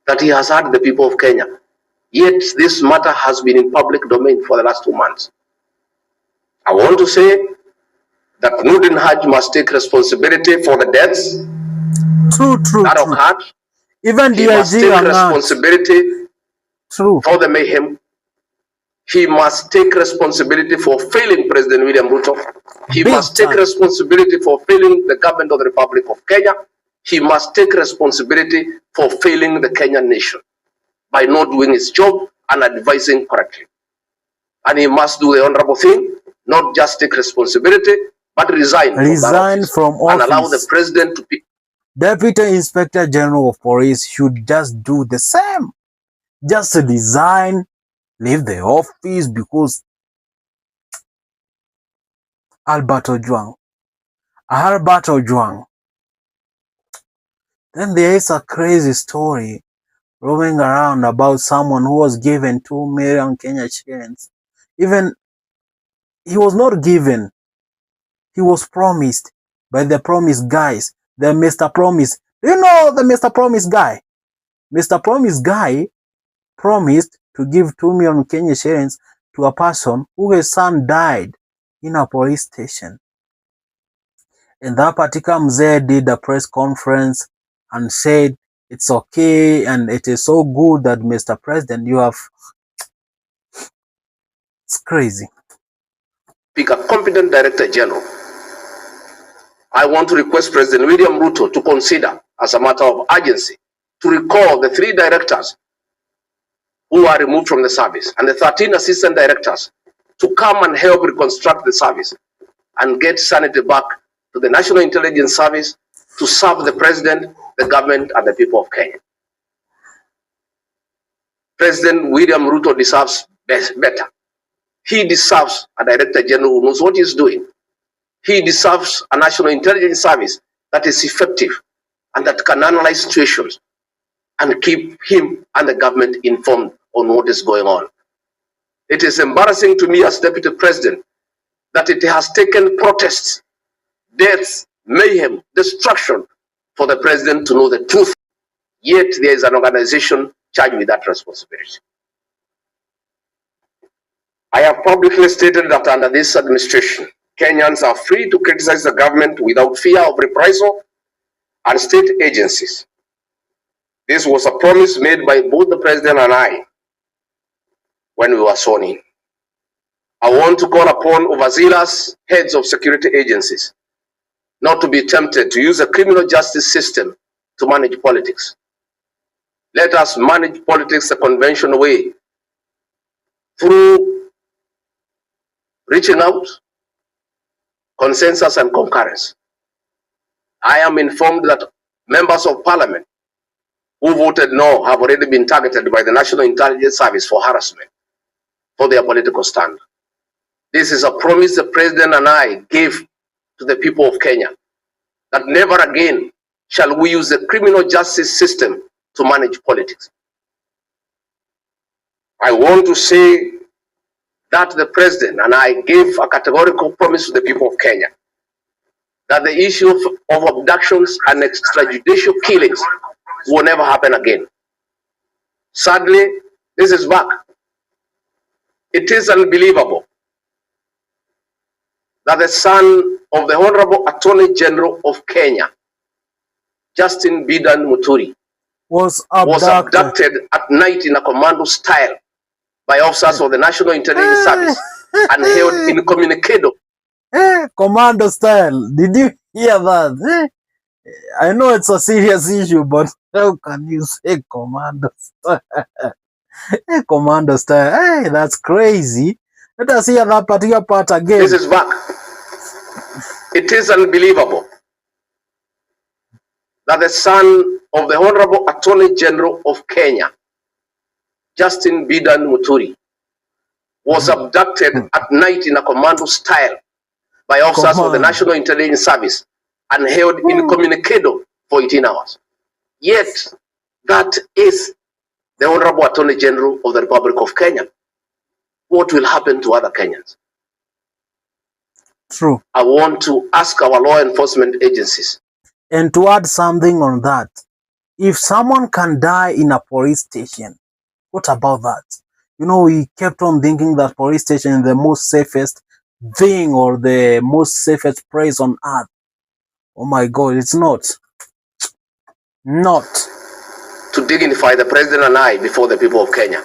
that he has hurt the people of Kenya. Yet this matter has been in public domain for the last 2 months. I want to say that Nurdin Haji must take responsibility for the deaths that occurred. Even he must take responsibility for the mayhem. He must take responsibility for failing President William Ruto. He must take responsibility for failing the government of the Republic of Kenya. He must take responsibility for failing the Kenyan nation by not doing his job and advising correctly. And he must do the honorable thing, not just take responsibility, but resign from office and allow the president to pick. Deputy Inspector General of Police should just do the same. Just resign, leave the office, because Albert Ojwang. Then there is a crazy story roaming around about someone who was given 2 million Kenya shillings. Even he was not given, he was promised by the promise guys, the Mr. Promise. Do you know the Mr. Promise guy? Mr. Promise guy promised to give 2 million Kenya shillings to a person whose son died in a police station. And that particular mzee did a press conference and said it's okay and it is so good that Mr. President, you have... It's crazy. Pick a competent Director General. I want to request President William Ruto to consider, as a matter of urgency, to recall the 3 directors who are removed from the service and the 13 assistant directors to come and help reconstruct the service and get sanity back to the National Intelligence Service to serve the President, the government, and the people of Kenya. President William Ruto deserves better. He deserves a Director General who knows what he's doing. He deserves a National Intelligence Service that is effective and that can analyze situations and keep him and the government informed on what is going on. It is embarrassing to me as Deputy President that it has taken protests, deaths, mayhem, destruction for the President to know the truth. Yet there is an organization charged with that responsibility. I have publicly stated that under this administration, Kenyans are free to criticize the government without fear of reprisal and state agencies. This was a promise made by both the President and I when we were sworn in. I want to call upon overzealous heads of security agencies not to be tempted to use the criminal justice system to manage politics. Let us manage politics the conventional way, through reaching out, consensus, and concurrence. I am informed that members of parliament who voted no have already been targeted by the National Intelligence Service for harassment for their political stand. This is a promise the President and I gave to the people of Kenya, that never again shall we use the criminal justice system to manage politics. I want to say that the President and I gave a categorical promise to the people of Kenya that the issue of abductions and extrajudicial killings will never happen again. Sadly, this is back. It is unbelievable that the son of the Honorable Attorney General of Kenya, Justin Bidan Muturi, was abducted at night in a commando style by officers of the National Intelligence Service and held incommunicado. Commando style. Did you hear that? I know it's a serious issue, but how can you say commando style? Commando style. Hey, that's crazy. Let us hear that particular part again. This is back. It is unbelievable that the son of the Honorable Attorney General of Kenya, Justin Bidan Muturi, was abducted at night in a commando style by officers of the National Intelligence Service and held incommunicado for 18 hours. Yet, that is the Honorable Attorney General of the Republic of Kenya. What will happen to other Kenyans? True. I want to ask our law enforcement agencies. And to add something on that, if someone can die in a police station, what about that? You know, we kept on thinking that police station is the most safest thing or the most safest place on earth. Oh my God, it's not. Not. To dignify the President and I before the people of Kenya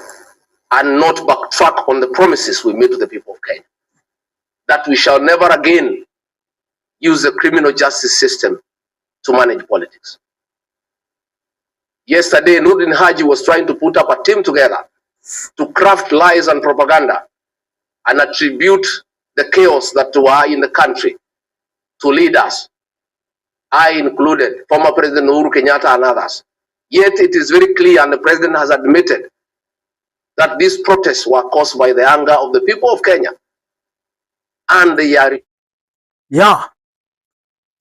and not backtrack on the promises we made to the people of Kenya, that we shall never again use the criminal justice system to manage politics. Yesterday, Nurdin Haji was trying to put up a team together to craft lies and propaganda and attribute the chaos that were in the country to lead us, I included, former President Uhuru Kenyatta and others. Yet it is very clear, and the President has admitted, that these protests were caused by the anger of the people of Kenya. And they are... Yeah,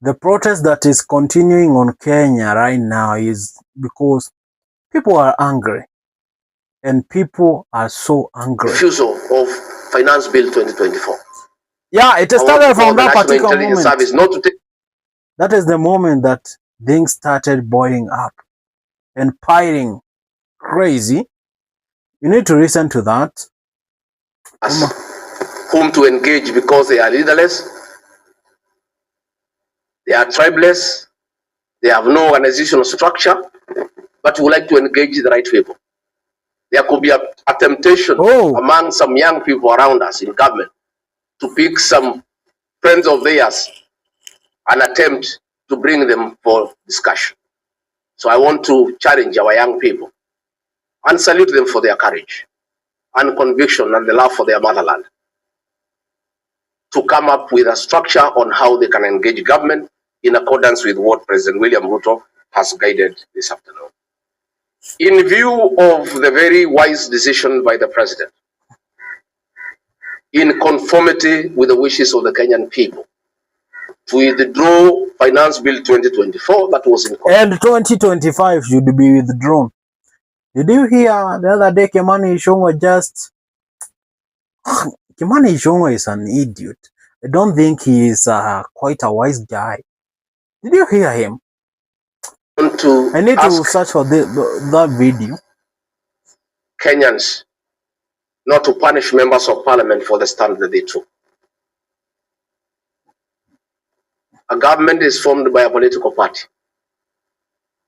the protest that is continuing on Kenya right now is because people are angry. And people are so angry. Refusal of Finance Bill 2024. Yeah, it started from that particular moment. Service not to take... That is the moment that things started boiling up and piling crazy. You need to listen to that. Whom to engage because they are leaderless, they are tribeless, they have no organizational structure, but would like to engage the right people. There could be a temptation among some young people around us in government to pick some friends of theirs and attempt to bring them for discussion. So I want to challenge our young people and salute them for their courage and conviction and the love for their motherland to come up with a structure on how they can engage government in accordance with what President William Ruto has guided this afternoon. In view of the very wise decision by the President, in conformity with the wishes of the Kenyan people, to withdraw Finance Bill 2024 that was in court. And 2025 should be withdrawn. Did you hear the other day Kimani Ichung'wah just... Kimani Ichung'wah is an idiot. I don't think he is quite a wise guy. Did you hear him? I need to search for that video. Kenyans not to punish members of parliament for the stand that they took. A government is formed by a political party.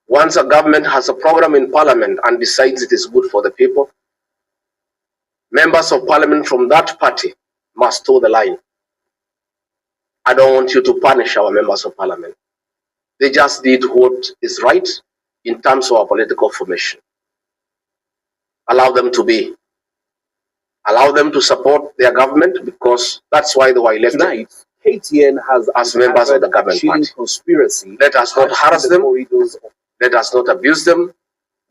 Once a government has a program in parliament and decides it is good for the people, members of parliament from that party must toe the line. I don't want you to punish our members of parliament. They just did what is right in terms of our political formation. Allow them to be. Allow them to support their government because that's why they were elected. Tonight, KTN has as members of the government party. Conspiracy. Let us not harass them. Let us not abuse them.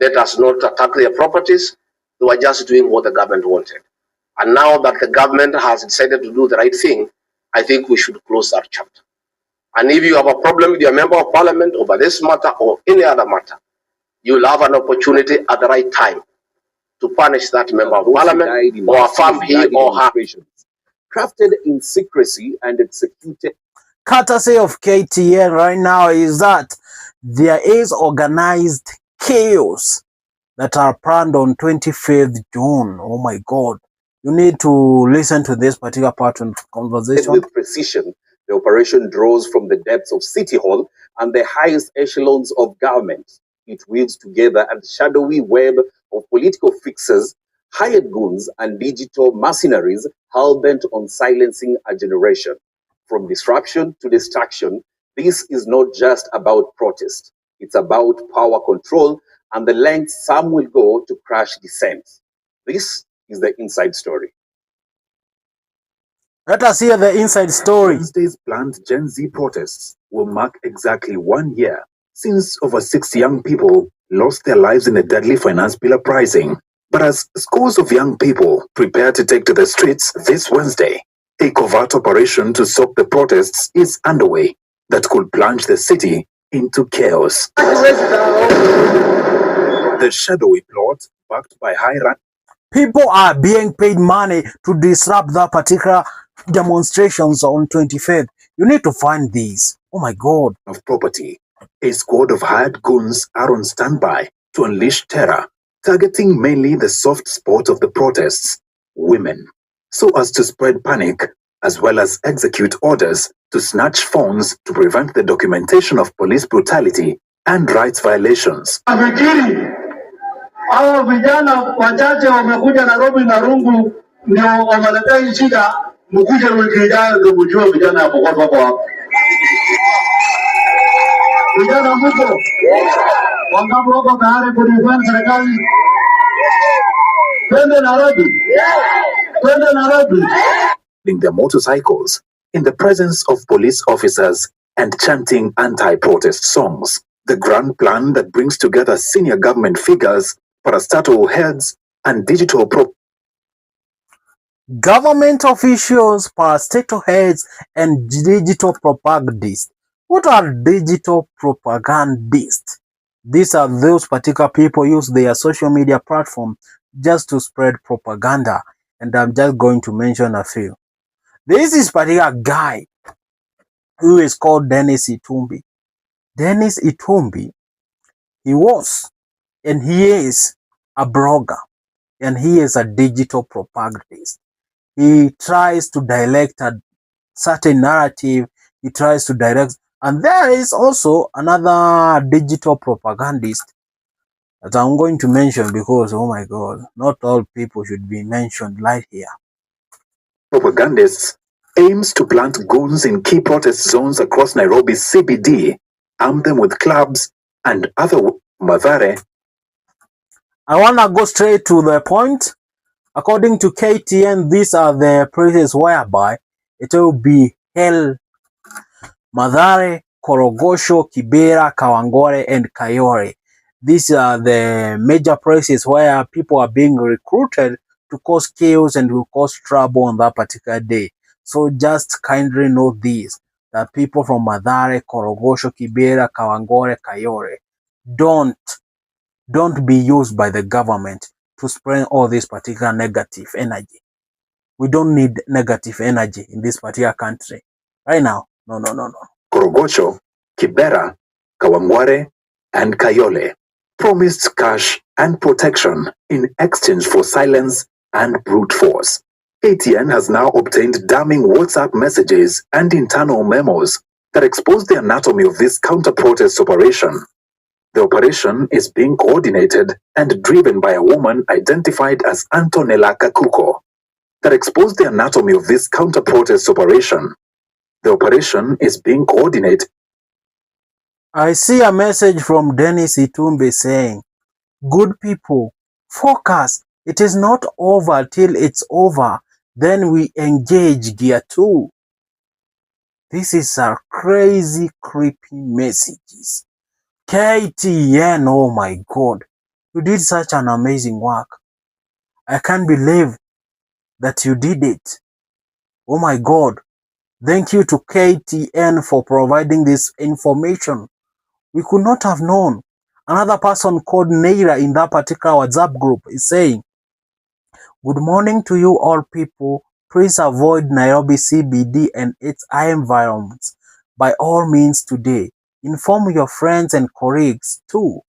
Let us not attack their properties. They were just doing what the government wanted. And now that the government has decided to do the right thing, I think we should close that chapter. And if you have a problem with your member of parliament over this matter or any other matter, you will have an opportunity at the right time to punish that member of parliament or affirm he or her. Crafted in secrecy and executed. Courtesy of KTN right now is that there is organized chaos that are planned on 25th June. Oh my God. You need to listen to this particular part of the conversation. With precision, the operation draws from the depths of City Hall and the highest echelons of government. It weaves together a shadowy web of political fixers, hired goons, and digital mercenaries hell-bent on silencing a generation. From disruption to destruction, this is not just about protest. It's about power control and the lengths some will go to crush dissent. This is the inside story. Let us hear the inside story. Wednesday's planned Gen Z protests will mark exactly 1 year since over 6 young people lost their lives in a deadly finance bill uprising. But as scores of young people prepare to take to the streets this Wednesday, a covert operation to stop the protests is underway that could plunge the city into chaos. The shadowy plot, backed by high-rank people are being paid money to disrupt that particular demonstrations on 25th. You need to find these. Oh my God. Of property. A squad of hired goons are on standby to unleash terror, targeting mainly the soft spot of the protests, women, so as to spread panic, as well as execute orders to snatch phones to prevent the documentation of police brutality and rights violations. Hao vijana wachache wamekuja Nairobi na rungu ndio wameletea shida, mkuje wiki ijayo ndio mjue vijana hapo wako hapo. Vijana mko wangapi wako tayari kudefend serikali? Twende Nairobi. Twende Nairobi. In their motorcycles, in the presence of police officers and chanting anti-protest songs. The grand plan that brings together senior government figures, parastatal heads, and digital Government officials, parastatal heads, and digital propagandists. What are digital propagandists? These are those particular people use their social media platform just to spread propaganda. And I'm just going to mention a few. This is particular guy who is called Dennis Itumbi. Dennis Itumbi, he was and he is a blogger and he is a digital propagandist. He tries to direct a certain narrative, he tries to direct, and there is also another digital propagandist that I'm going to mention because, oh my God, not all people should be mentioned right here. propagandists aims to plant goons in key protest zones across Nairobi's CBD, arm them with clubs and other Mathare. I want to go straight to the point. According to KTN, these are the places whereby it will be held: Mathare, Korogosho, Kibera, Kawangware, and Kayore. These are the major places where people are being recruited to cause chaos and to cause trouble on that particular day. So just kindly note this, that people from Mathare, Korogosho, Kibera, Kawangware, Kayore, don't be used by the government to spread all this particular negative energy. We don't need negative energy in this particular country right now. No. Korogosho, Kibera, Kawangware, and Kayole promised cash and protection in exchange for silence and brute force. ATN has now obtained damning WhatsApp messages and internal memos that expose the anatomy of this counter-protest operation. The operation is being coordinated and driven by a woman identified as Antonella Kakuko. That exposed the anatomy of this counter-protest operation. The operation is being coordinated. I see a message from Dennis Itumbi saying, good people, focus. It is not over till it's over. Then we engage gear 2. This is a crazy, creepy messages. KTN, oh my God. You did such an amazing work. I can't believe that you did it. Oh my God. Thank you to KTN for providing this information. We could not have known. Another person called Neira in that particular WhatsApp group is saying, good morning to you all people. Please avoid Nairobi CBD and its environments by all means today. Inform your friends and colleagues too.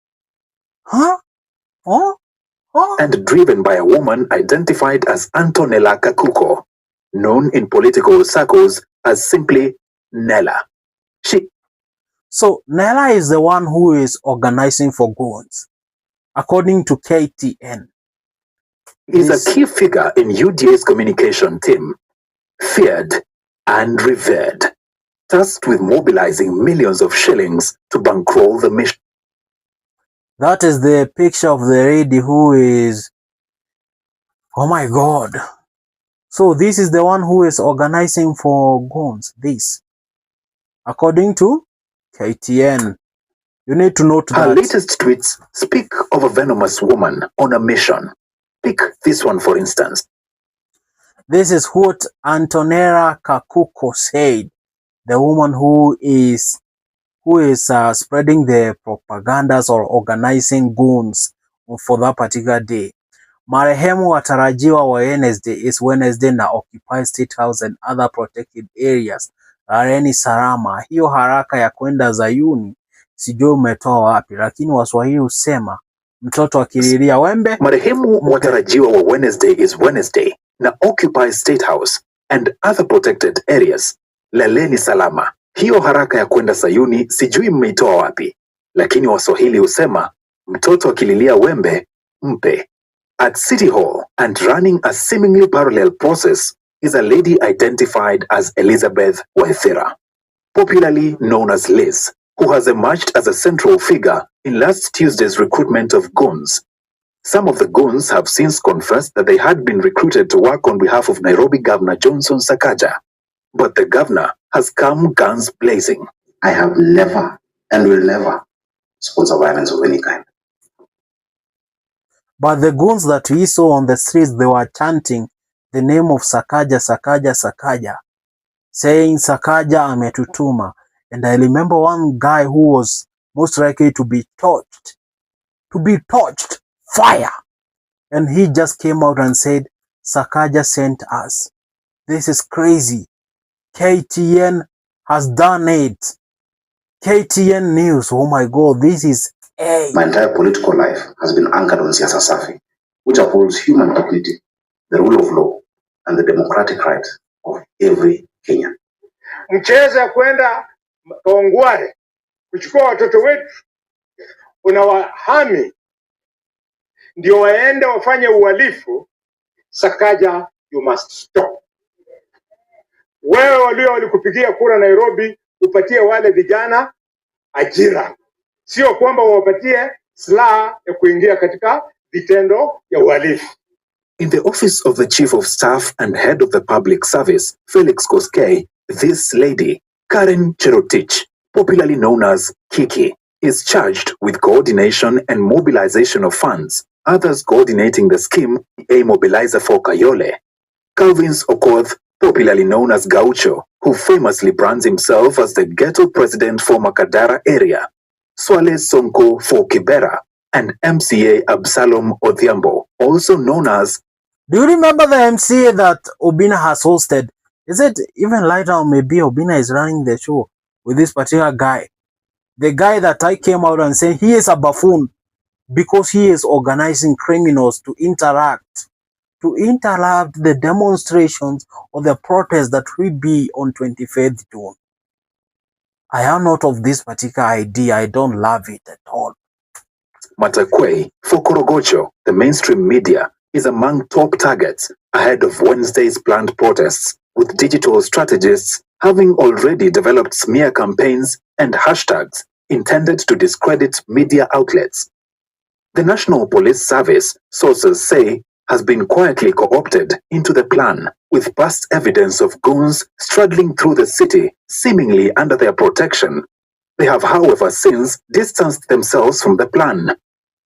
Huh? And driven by a woman identified as Antonella Kakuko, known in political circles as simply Nella. So Nella is the one who is organizing for goons, according to KTN. Is a key figure in UDA's communication team, feared and revered, tasked with mobilizing millions of shillings to bankroll the mission. That is the picture of the lady who is, oh my God. So this is the one who is organizing for goons, this. According to KTN. You need to note that. Her latest tweets speak of a venomous woman on a mission. Pick this one for instance. This is what Antonella Kakuko said, the woman who is spreading the propagandas or organizing goons for that particular day. Marehemu watarajiwa wa Wednesday is Wednesday na occupy State House and other protected areas. Laleni salama. Hiyo haraka ya kwenda Zayuni sijui umetoa wapi, lakini Waswahili husema mtoto akililia wembe. Marehemu watarajiwa wa Wednesday is Wednesday na occupy State House and other protected areas. Laleni salama. Hiyo haraka ya kwenda Sayuni sijui mmeitoa wapi, lakini Waswahili husema mtoto akililia wembe mpe. At City Hall and running a seemingly parallel process is a lady identified as Elizabeth Waithera, popularly known as Liz, who has emerged as a central figure in last Tuesday's recruitment of goons. Some of the goons have since confessed that they had been recruited to work on behalf of Nairobi Governor Johnson Sakaja. but the governor has come guns blazing. I have never and will never sponsor violence of any kind. But the goons that we saw on the streets, they were chanting the name of Sakaja, Sakaja, Sakaja, saying Sakaja ametutuma. And I remember one guy who was most likely to be torched, fire. And he just came out and said, Sakaja sent us. This is crazy. KTN has done it. KTN News, oh my God, this is A. My entire political life has been anchored on siasa safi, which upholds human dignity, the rule of law, and the democratic right of every Kenyan. Mchezo ya kwenda Kongware kuchukua watoto wetu unawahami ndio waende wafanye uhalifu. Sakaja, you must stop. Wewe walikupigia kura Nairobi, upatie wale vijana ajira, sio kwamba wapatie silaha ya kuingia katika vitendo ya uhalifu. In the office of the Chief of Staff and Head of the Public Service, Felix Koskei, this lady, Karen Cherotich, popularly known as Kiki, is charged with coordination and mobilization of funds, others coordinating the scheme, A Mobilizer for Kayole. Calvins Okoth, popularly known as Gaucho, who famously brands himself as the ghetto president for Makadara area, Swale Sonko for Kibera, and MCA Absalom Odhiambo, also known as... Do you remember the MCA that Obina has hosted? Is it even later or maybe Obina is running the show with this particular guy? The guy that I came out and said he is a buffoon because he is organizing criminals to interrupt the demonstrations or the protests that will be on 25th June. I am not of this particular idea. I don't love it at all. Matakwe for Korogocho, the mainstream media, is among top targets ahead of Wednesday's planned protests, with digital strategists having already developed smear campaigns and hashtags intended to discredit media outlets. The National Police Service, sources say, has been quietly co-opted into the plan, with past evidence of goons straddling through the city, seemingly under their protection. They have, however, since distanced themselves from the plan.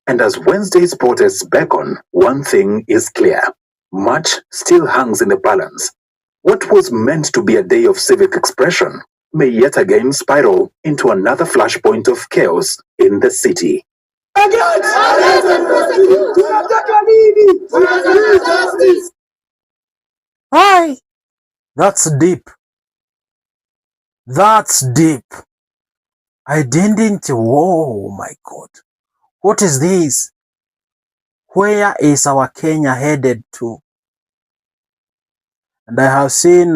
And as Wednesday's protests beckon, one thing is clear. Much still hangs in the balance. What was meant to be a day of civic expression may yet again spiral into another flashpoint of chaos in the city. Hi, that's deep. That's deep. I didn't. Whoa, my God. What is this? Where is our Kenya headed to? And I have seen,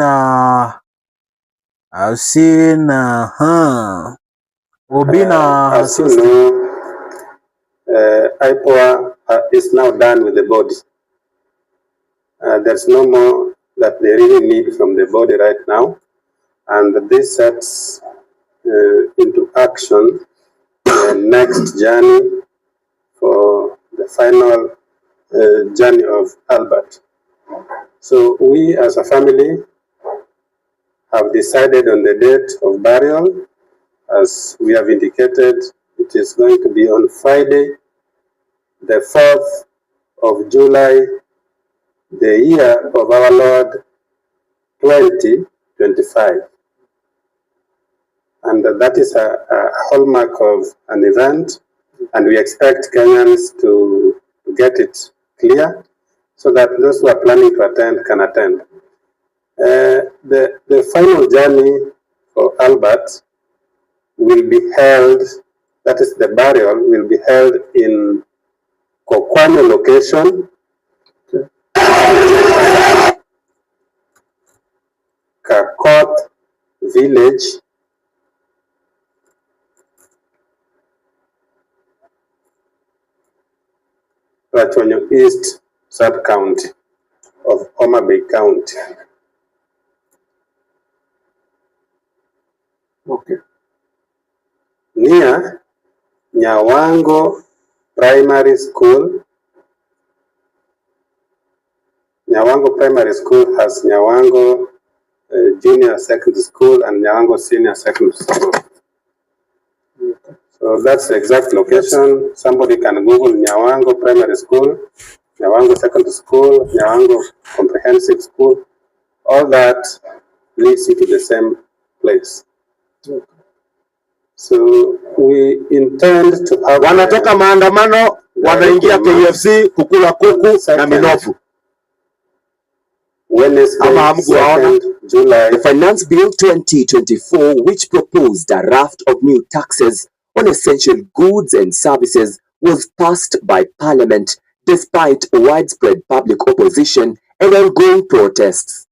Obina. As you know, IPOA is now done with the body. There's no more that they really need from the body right now. And this sets into action the next journey for the final journey of Albert. So we as a family have decided on the date of burial. As we have indicated, it is going to be on Friday, the 4th of July, the year of our Lord 2025. And that is a hallmark of an event, and we expect Kenyans to get it clear so that those who are planning to attend can attend. The final journey for Albert will be held, that is the burial, will be held in Kokwano location, Kakot village, Rachonyo East sub-county of Homa Bay County. Okay. Near Nyawango Primary School. Nyawango Primary School has Nyawango Junior Secondary School and Nyawango Senior Secondary School. So that's the exact location. Somebody can Google Nyawango Primary School, Nyawango Secondary School, Nyawango Comprehensive School. All that leads you to the same place. So we intend to have wanatoka maandamano wanaingia KFC kukula kuku na minofu. Wednesday, 2nd July. The Finance Bill 2024, which proposed a raft of new taxes on essential goods and services, was passed by Parliament despite widespread public opposition and ongoing protests.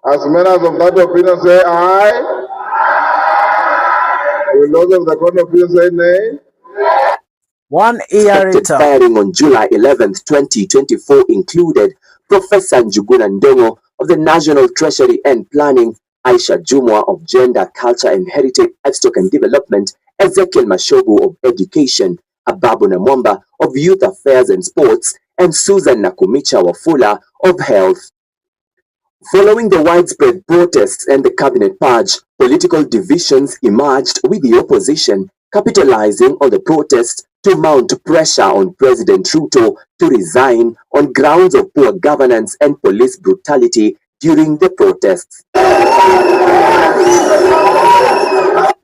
As members of that opinion say aye. Will those of the court of appeal say nay? 1 year later. Firing on July 11th, 2024 included Professor Njuguna Ndongo of the National Treasury and Planning, Aisha Jumwa of Gender, Culture and Heritage, Livestock and Development, Ezekiel Mashogu of Education, Ababu Namwamba of Youth Affairs and Sports, and Susan Nakumicha Wafula of Health. Following the widespread protests and the cabinet purge, political divisions emerged, with the opposition capitalizing on the protests to mount pressure on President Ruto to resign on grounds of poor governance and police brutality during the protests.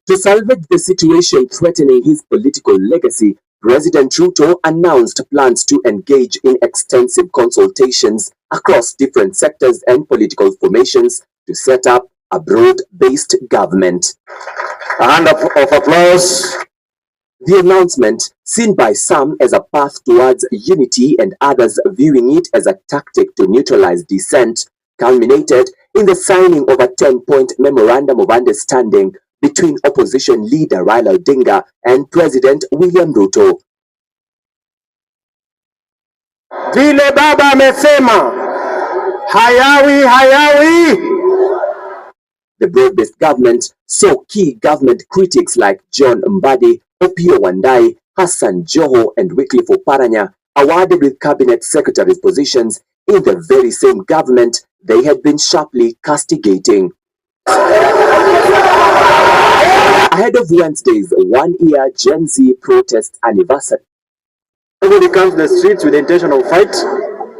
To salvage the situation threatening his political legacy, President Ruto announced plans to engage in extensive consultations across different sectors and political formations to set up a broad-based government. A hand of applause. The announcement, seen by some as a path towards unity and others viewing it as a tactic to neutralize dissent, culminated in the signing of a 10-point memorandum of understanding between opposition leader Raila Odinga and President William Ruto. Vile baba amesema, hayawi. The broad-based government saw key government critics like John Mbadi, Opiyo Wandayi, Hassan Joho and Wycliffe Oparanya awarded with cabinet secretaries positions in the very same government they had been sharply castigating. Ahead of Wednesday's one-year Gen Z protest anniversary, Nobody comes to the streets with the intention of fight,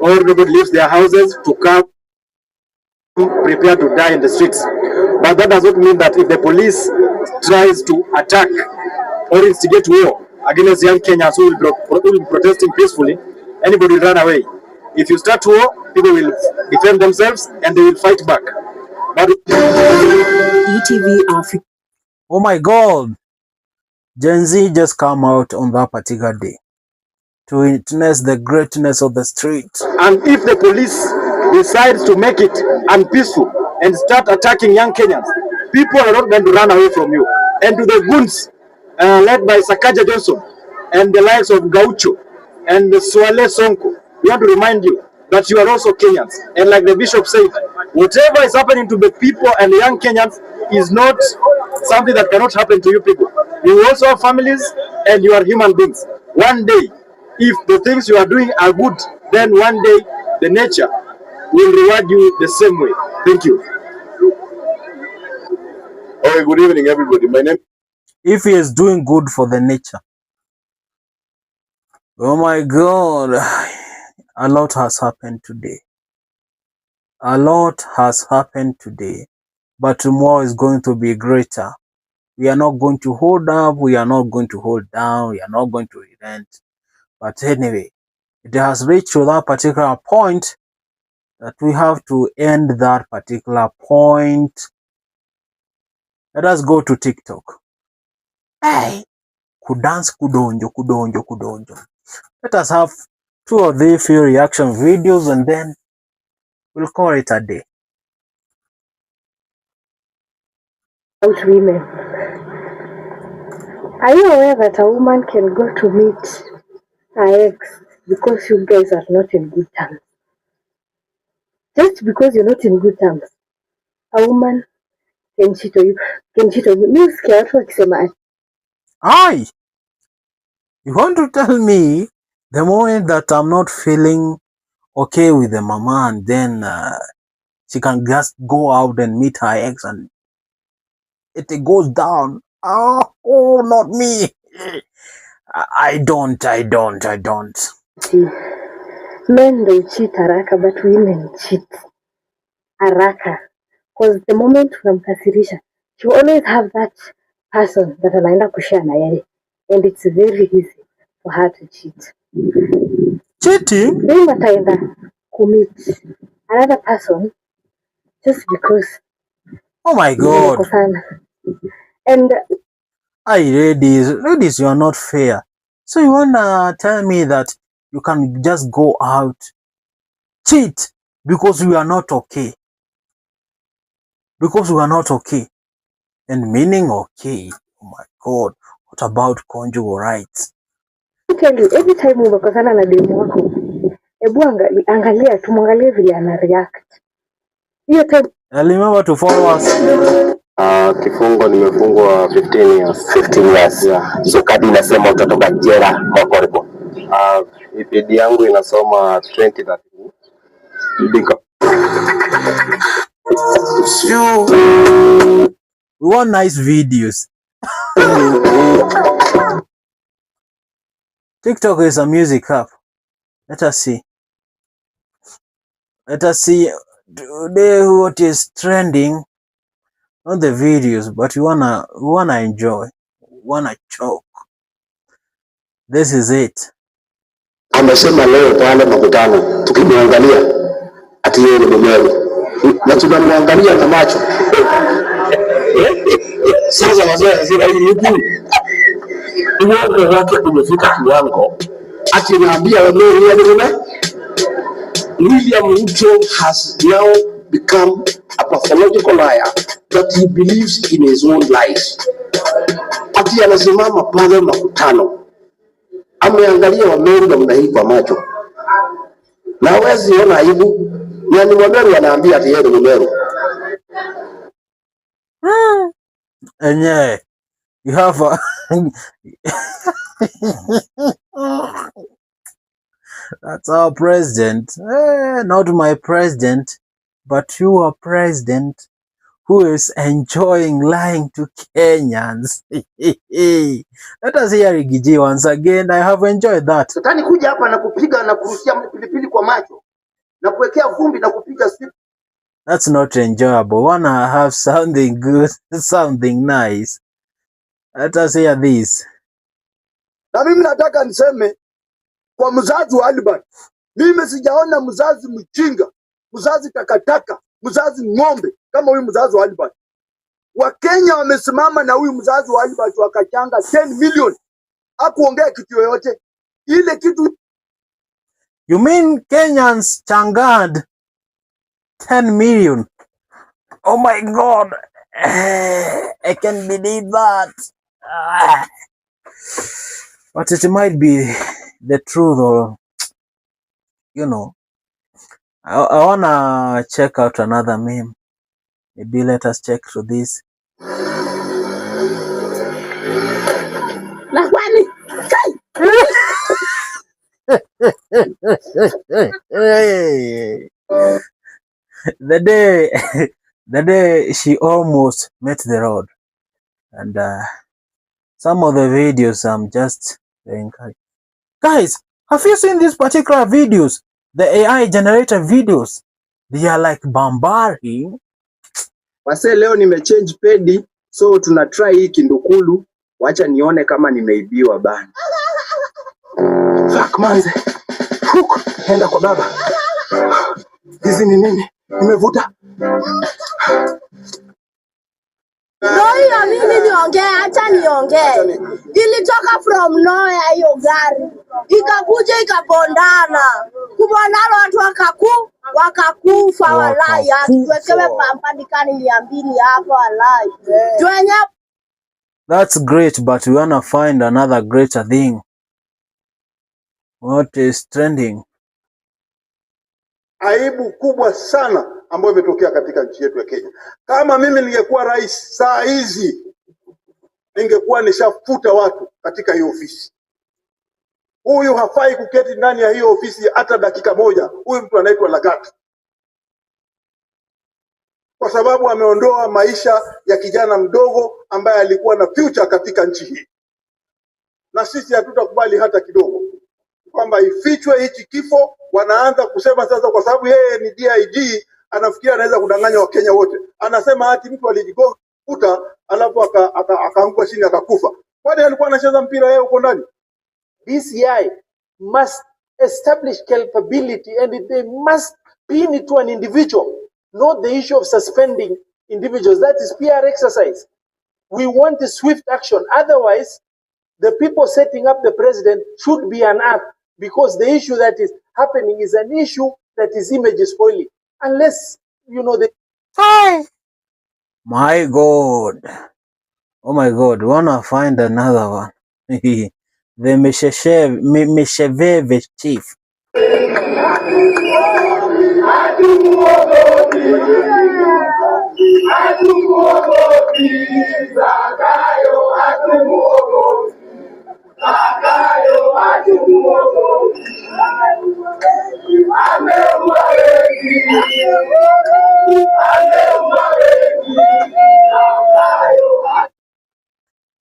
or nobody leaves their houses to come prepared to die in the streets. But that does not mean that if the police tries to attack or instigate war against young Kenyans who will be protesting peacefully, anybody will run away. If you start war, people will defend themselves and they will fight back. But ETV Africa. Oh my God, Gen Z just come out on that particular day to witness the greatness of the street. And if the police decides to make it unpeaceful and start attacking young Kenyans, people are not going to run away from you. And to the goons led by Sakaja Johnson and the likes of Gaucho and Swale Sonko, we want to remind you that you are also Kenyans. And like the bishop said, whatever is happening to the people and the young Kenyans is not something that cannot happen to you people. You also have families and you are human beings. One day, if the things you are doing are good, then one day the nature will reward you the same way. Thank you. Okay, good evening, everybody. My name. If he is doing good for the nature. Oh my God, a lot has happened today. A lot has happened today, but tomorrow is going to be greater. We are not going to hold up, we are not going to hold down, we are not going to relent. But anyway, it has reached to that particular point that we have to end that particular point. Let us go to TikTok. Hey, kudance kudonjo. Let us have 2 or 3 few reaction videos and then we'll call it a day. About women. Are you aware that a woman can go to meet her ex because you guys are not in good terms? Just because you're not in good terms, a woman can cheat on you. Mimi sikia watu wakisema Aye, you want to tell me the moment that I'm not feeling okay with the mama and then she can just go out and meet her ex and it goes down. Oh, not me. I don't. Men they cheat haraka, but women cheat haraka. Because the moment unamkasirisha, you always have that person that anaenda kushare na yeye, and it's very easy for her to cheat. Cheating? Then ataenda commit another person just because. Oh my God. And ladies, you are not fair. So you wanna tell me that you can just go out, cheat because we are not okay? Because we are not okay. And meaning okay. Oh my God. What about conjugal rights? I tell you, every time umekosana na demu wako, hebu angalia tu, mwangalie vile ana react. Hiyo time Remember to follow us. Kifungo nimefungwa 15 years. 15 years. Yeah. So kadi inasema utatoka jela mwaka ulipo. EPD yangu inasoma 2030. We want nice videos. TikTok is a music app. Let us see. Let us see today what is trending. Not the videos, but we wanna enjoy. We wanna choke. This is it. Amesema leo pale makutano tukimwangalia ati yeye ni mumewe na tunamwangalia na macho. Sasa wazee zile hivi uongo wake umefika kiwango ati naambia wewe ni mume. William Ruto has now become a pathological liar that he believes in his own lies. Ati anasimama pale makutano ameangalia Wameru namna hii kwa macho na hawezi ona aibu, na ni Wameru anaambia ati yeye ni Mumeru. And yeah, you have a that's our president. Not my president, but your president who is enjoying lying to Kenyans. Let us hear Rigiji once again. I have enjoyed that. Shetani kuja hapa na kupiga na kurushia pilipili kwa macho na kuwekea vumbi na kupiga simu. That's not enjoyable. Wanna have something good, something nice. Let us hear this. Na mimi nataka niseme kwa mzazi wa Albert, mimi sijaona mzazi mjinga, mzazi takataka, mzazi ng'ombe kama huyu mzazi wa Albert. Wakenya wamesimama na huyu mzazi wa Albert wakachanga 10 million. Hakuongea kitu yoyote. Ile kitu. You mean Kenyans changad 10 million? Oh my God. I can't believe that. But it might be the truth, or you know. I wanna check out another meme. Maybe let us check through this. The day she almost met the road, and some of the videos I'm just saying, guys, have you seen these particular videos? The AI generated videos, they are like bombarding. Wase leo nimechange pedi, so tuna try hii kindukulu. Wacha nione kama nimeibiwa bana. Fuck manze. Fuck, enda kwa baba. Hizi ni nini? Nimevuta. Ndio mimi niongee, acha niongee. Ilitoka from nowhere hiyo gari. Ikakuja ikabondana. Kubondana watu wakakufa walai. Tuwekewe pampandikani 200 hapo walai. Tuenye. That's great, but we wanna find another greater thing. What is trending? Aibu kubwa sana ambayo imetokea katika nchi yetu ya Kenya. Kama mimi ningekuwa rais saa hizi, ningekuwa nishafuta watu katika hiyo ofisi. Huyu hafai kuketi ndani ya hiyo ofisi hata dakika moja. Huyu mtu anaitwa Lagat. kwa sababu ameondoa maisha ya kijana mdogo ambaye alikuwa na future katika nchi hii, na sisi hatutakubali hata kidogo kwamba ifichwe hichi kifo. Wanaanza kusema sasa, kwa sababu yeye ni DIG, anafikiria anaweza kudanganya Wakenya wote. Anasema ati mtu alijigonga alafu akaanguka chini akakufa. Kwani alikuwa anacheza mpira yeye huko ndani? DCI must establish culpability and they must pin it to an individual, not the issue of suspending individuals. That is PR exercise. We want a swift action. Otherwise, the people setting up the president should be unearthed, because the issue that is happening is an issue that is image spoiling. Unless, the... Hi. My God. Oh my God. Wanna find another one. The Mesheveve chief.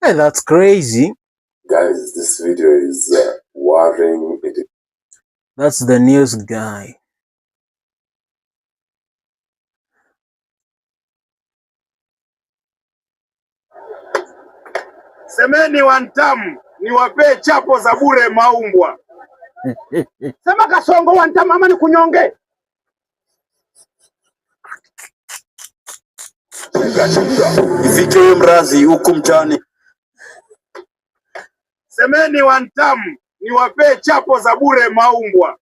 Hey, that's crazy. Guys, this video is worrying. That's the news guy. Semeni wantamu niwapee chapo za bure maumbwa. Sema Kasongo wantamu ama ni kunyonge. Ifike mrazi huku mtani. Semeni wantamu niwapee chapo za bure maumbwa.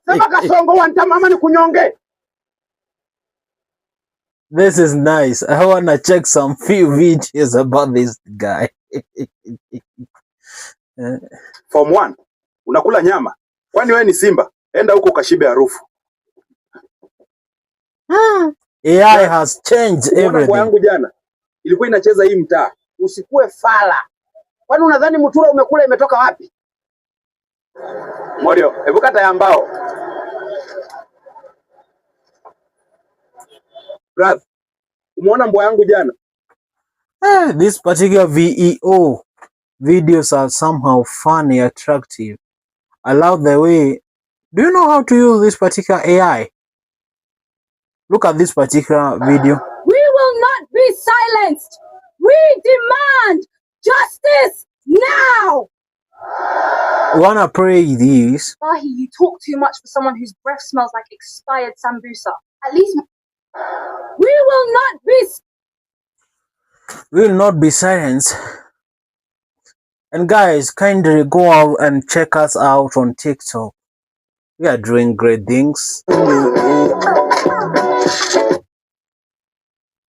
Sema Kasongo wantamu ama ni kunyonge. This is nice. I wanna check some few videos about this guy. Form 1. Unakula nyama. Kwani wewe ni simba? Enda huko kashibe harufu. AI has changed everything. Yangu jana ilikuwa inacheza hii mtaa. Usikue fala. Kwani unadhani mtura umekula imetoka wapi? Morio, hebu kata ya mbao. Brother, umeona mbwa yangu jana? This particular VEO videos are somehow funny, attractive. I love the way. Do you know how to use this particular AI? Look at this particular video. We will not be silenced. We demand justice now. I wanna pray this. Wahi, you talk too much for someone whose breath smells like expired sambusa. At least we will not be silenced. And guys, kindly go out and check us out on TikTok. We are doing great things.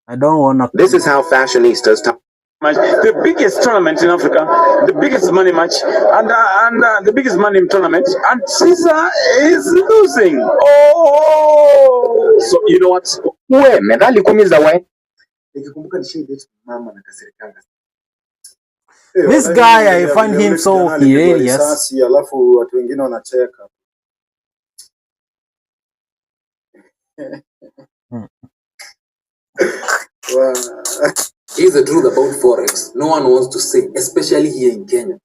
I don't wanna. This is how fashionistas talk. The biggest tournament in Africa, the biggest money match, and the biggest money tournament, and Caesar is losing. Oh, so you know what? We medali 10 za wewe. Nikikumbuka nishinde mama na kasirikanga. This guy, I find him so hilarious. Alafu watu wengine wanacheka. Here's the truth about Forex. No one wants to say, especially here in Kenya.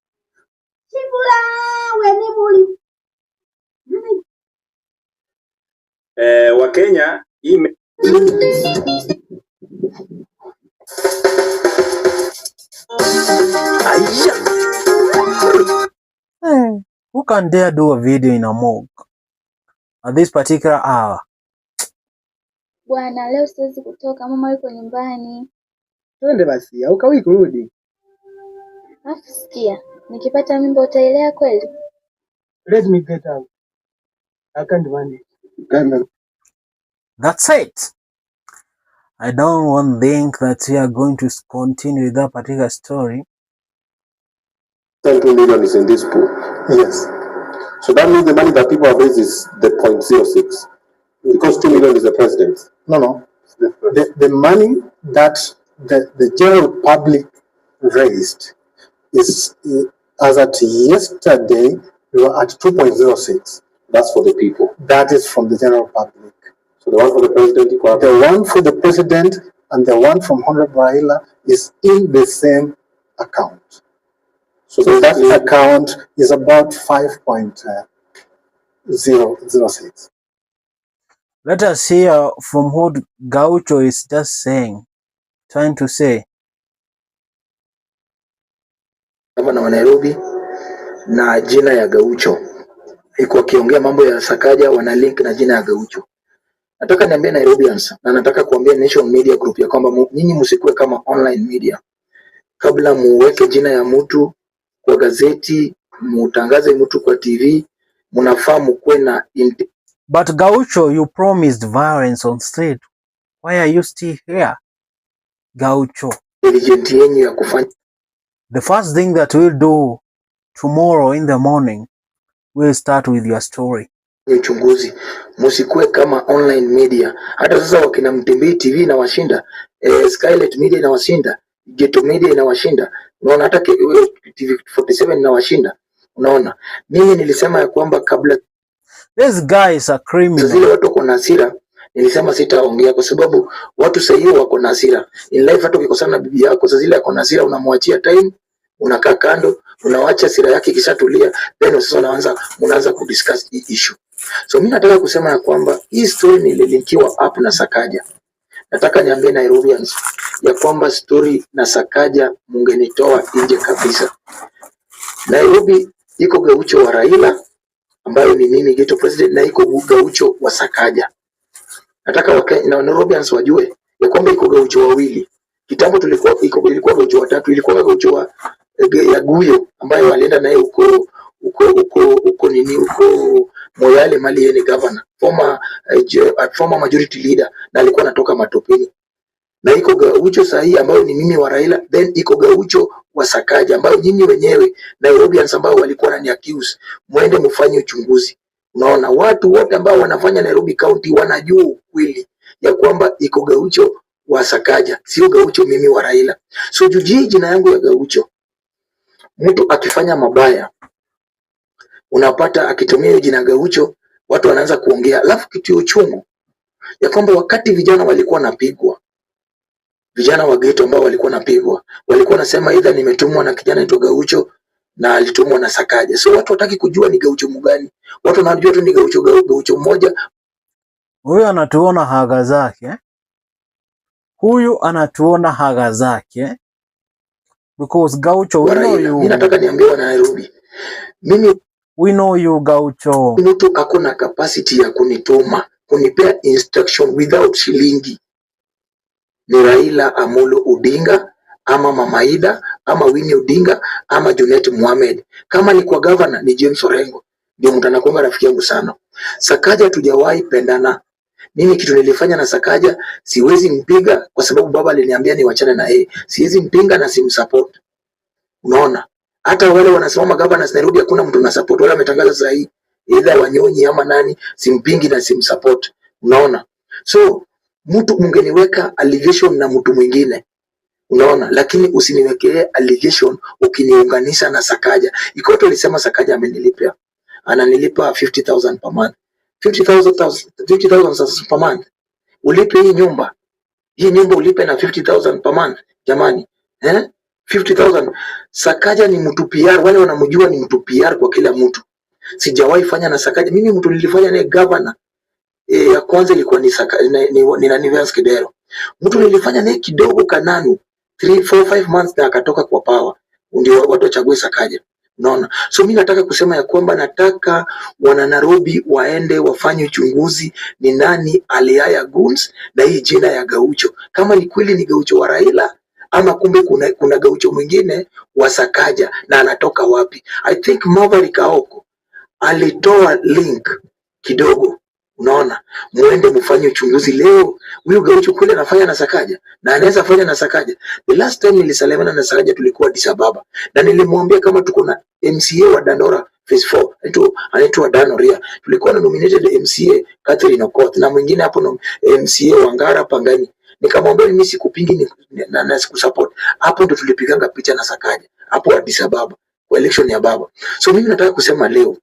Wa Kenya who can dare do a video in a morgue at this particular hour? Bwana, leo siwezi kutoka, mama yuko nyumbani. Twende basi, au kawi kurudi. Afu sikia, nikipata mimba utaelea kweli? Let me get out. I can't manage. That's it. I don't think that we are going to continue with that particular story. 2 million is in this pool. Yes. So that means the money that people have raised is the 0.06. Because 2 million is the president. No. The money that the general public raised is, as at yesterday, we were at 2.06. That's for the people. That is from the general public. So the one for the president, the one for the president and the one from Honorable Raila is in the same account. So that account is about 5.006. Let us hear from what Gaucho is just saying, trying to say. Gavana wa Nairobi na jina ya Gaucho. Iko akiongea mambo ya Sakaja wana link na jina ya Gaucho. Nataka niambie Nairobians na nataka kuambia Nation Media Group ya kwamba nyinyi msikue kama online media. Kabla muweke jina ya mtu kwa gazeti, mutangaze mtu kwa TV, mnafaa mkuwe na But Gaucho, you promised violence on street. Why are you still here? Gaucho. The first thing that we'll do tomorrow in the morning, we'll start with your story. Uchunguzi, msikue kama online media. Hata sasa wakina Mtembei TV inawashinda, Skylight Media inawashinda, Geto Media inawashinda. Unaona hata TV 47 inawashinda. Unaona? Mimi nilisema ya kwamba kabla this guy is a criminal. Zile watu wako na hasira, nilisema sitaongea kwa sababu watu sasa hivi wako na hasira. In life hata ukikosana na bibi yako sasa zile wako na hasira unamwachia time, unakaa kando, unawaacha hasira yake kishatulia, then sasa unaanza kudiscuss hii issue. So mimi nataka kusema ya kwamba hii story nililinkiwa up na Sakaja. Nataka niambie Nairobians ya kwamba story na Sakaja mungenitoa nje kabisa. Nairobi iko Gaucho wa Raila ambayo ni mimi Geto President na iko Gaucho wa Sakaja. Nataka na Nairobians wajue ya kwamba iko Gaucho wawili. Kitambo ilikuwa Gaucho watatu, ilikuwa Gaucho ya Guyo ambayo alienda naye huko Moyale mali yeye ni governor, former majority leader na alikuwa anatoka Matopeni. Na iko Gaucho sahihi ambayo ni mimi wa Raila, then iko Gaucho wa Sakaja ambayo nyinyi wenyewe Nairobians ambao walikuwa wanani accuse, muende mfanye uchunguzi. Unaona watu wote ambao wanafanya Nairobi County wanajua ukweli ya kwamba iko Gaucho wa Sakaja, sio Gaucho mimi wa Raila. So juji jina yangu ya Gaucho. Mtu akifanya mabaya unapata akitumia jina Gaucho watu wanaanza kuongea. Alafu kitu uchungu ya kwamba wakati vijana walikuwa napigwa, vijana wa Geto ambao walikuwa napigwa, walikuwa nasema either nimetumwa na kijana anaitwa Gaucho na alitumwa na Sakaja. So watu wataki kujua ni Gaucho mgani. Watu wanajua tu ni Gaucho mmoja. Huyu anatuona haga zake. Huyu anatuona haga zake. Because Gaucho, we know you. Mimi nataka niambie wana Nairobi. We know you Gaucho. Mtu akona capacity ya kunituma, kunipea instruction without shilingi. Ni Raila Amolo Odinga, ama Mama Ida, ama Winnie Odinga, ama Junet Mohamed. Kama ni kwa governor ni James Orengo. Ndio mtu anakuwa rafiki yangu sana. Sakaja tujawahi pendana. Mimi kitu nilifanya na Sakaja siwezi mpiga kwa sababu baba aliniambia niwachane na yeye. Siwezi mpinga na simsupport. Unaona? Hata wale wanasimama governors Nairobi hakuna mtu na support. Wale wametangaza sasa hii either Wanyonyi ama nani, simpingi na simsupport. Unaona? So mtu mungeniweka allegation na mtu mwingine. Unaona? Lakini usiniwekee allegation ukiniunganisha na Sakaja. Ikoto alisema Sakaja amenilipia. Ananilipa 50,000 per month. 50,000 per month. Ulipe hii nyumba. Hii nyumba ulipe na 50,000 per month. Jamani. 50,000. Sakaja ni mtu PR, wale wanamjua ni mtu PR kwa kila mtu. Sijawahi fanya na Sakaja. Mimi mtu nilifanya naye governor. Ya kwanza ilikuwa ni Naniveas Kidero. Mtu nilifanya naye kidogo Kananu 3, 4, 5 months na akatoka kwa power. Ndio watu wachague Sakaja. Unaona? So mimi nataka kusema ya kwamba nataka wana Nairobi waende wafanye uchunguzi ni nani aliaya guns na hii jina ya Gaucho. Kama ni kweli ni Gaucho wa Raila ama kumbe kuna Gaucho mwingine wa Sakaja na anatoka wapi? I think Maverick Aoko alitoa link kidogo. Unaona? Muende mfanye uchunguzi leo. Huyu Gaucho kule anafanya na Sakaja na anaweza fanya na Sakaja. The last time nilisalimana na Sakaja tulikuwa Addis Ababa na nilimwambia kama tuko na MCA wa Dandora phase 4 anaitwa Danoria. Tulikuwa na nominated MCA Catherine Okoth na mwingine hapo no MCA wa Ngara Pangani. Nikamwambia mimi sikupingi na sikusupport. Hapo ndo tulipiganga picha na Sakaja hapo Addis Ababa kwa election ya baba. So mimi nataka kusema leo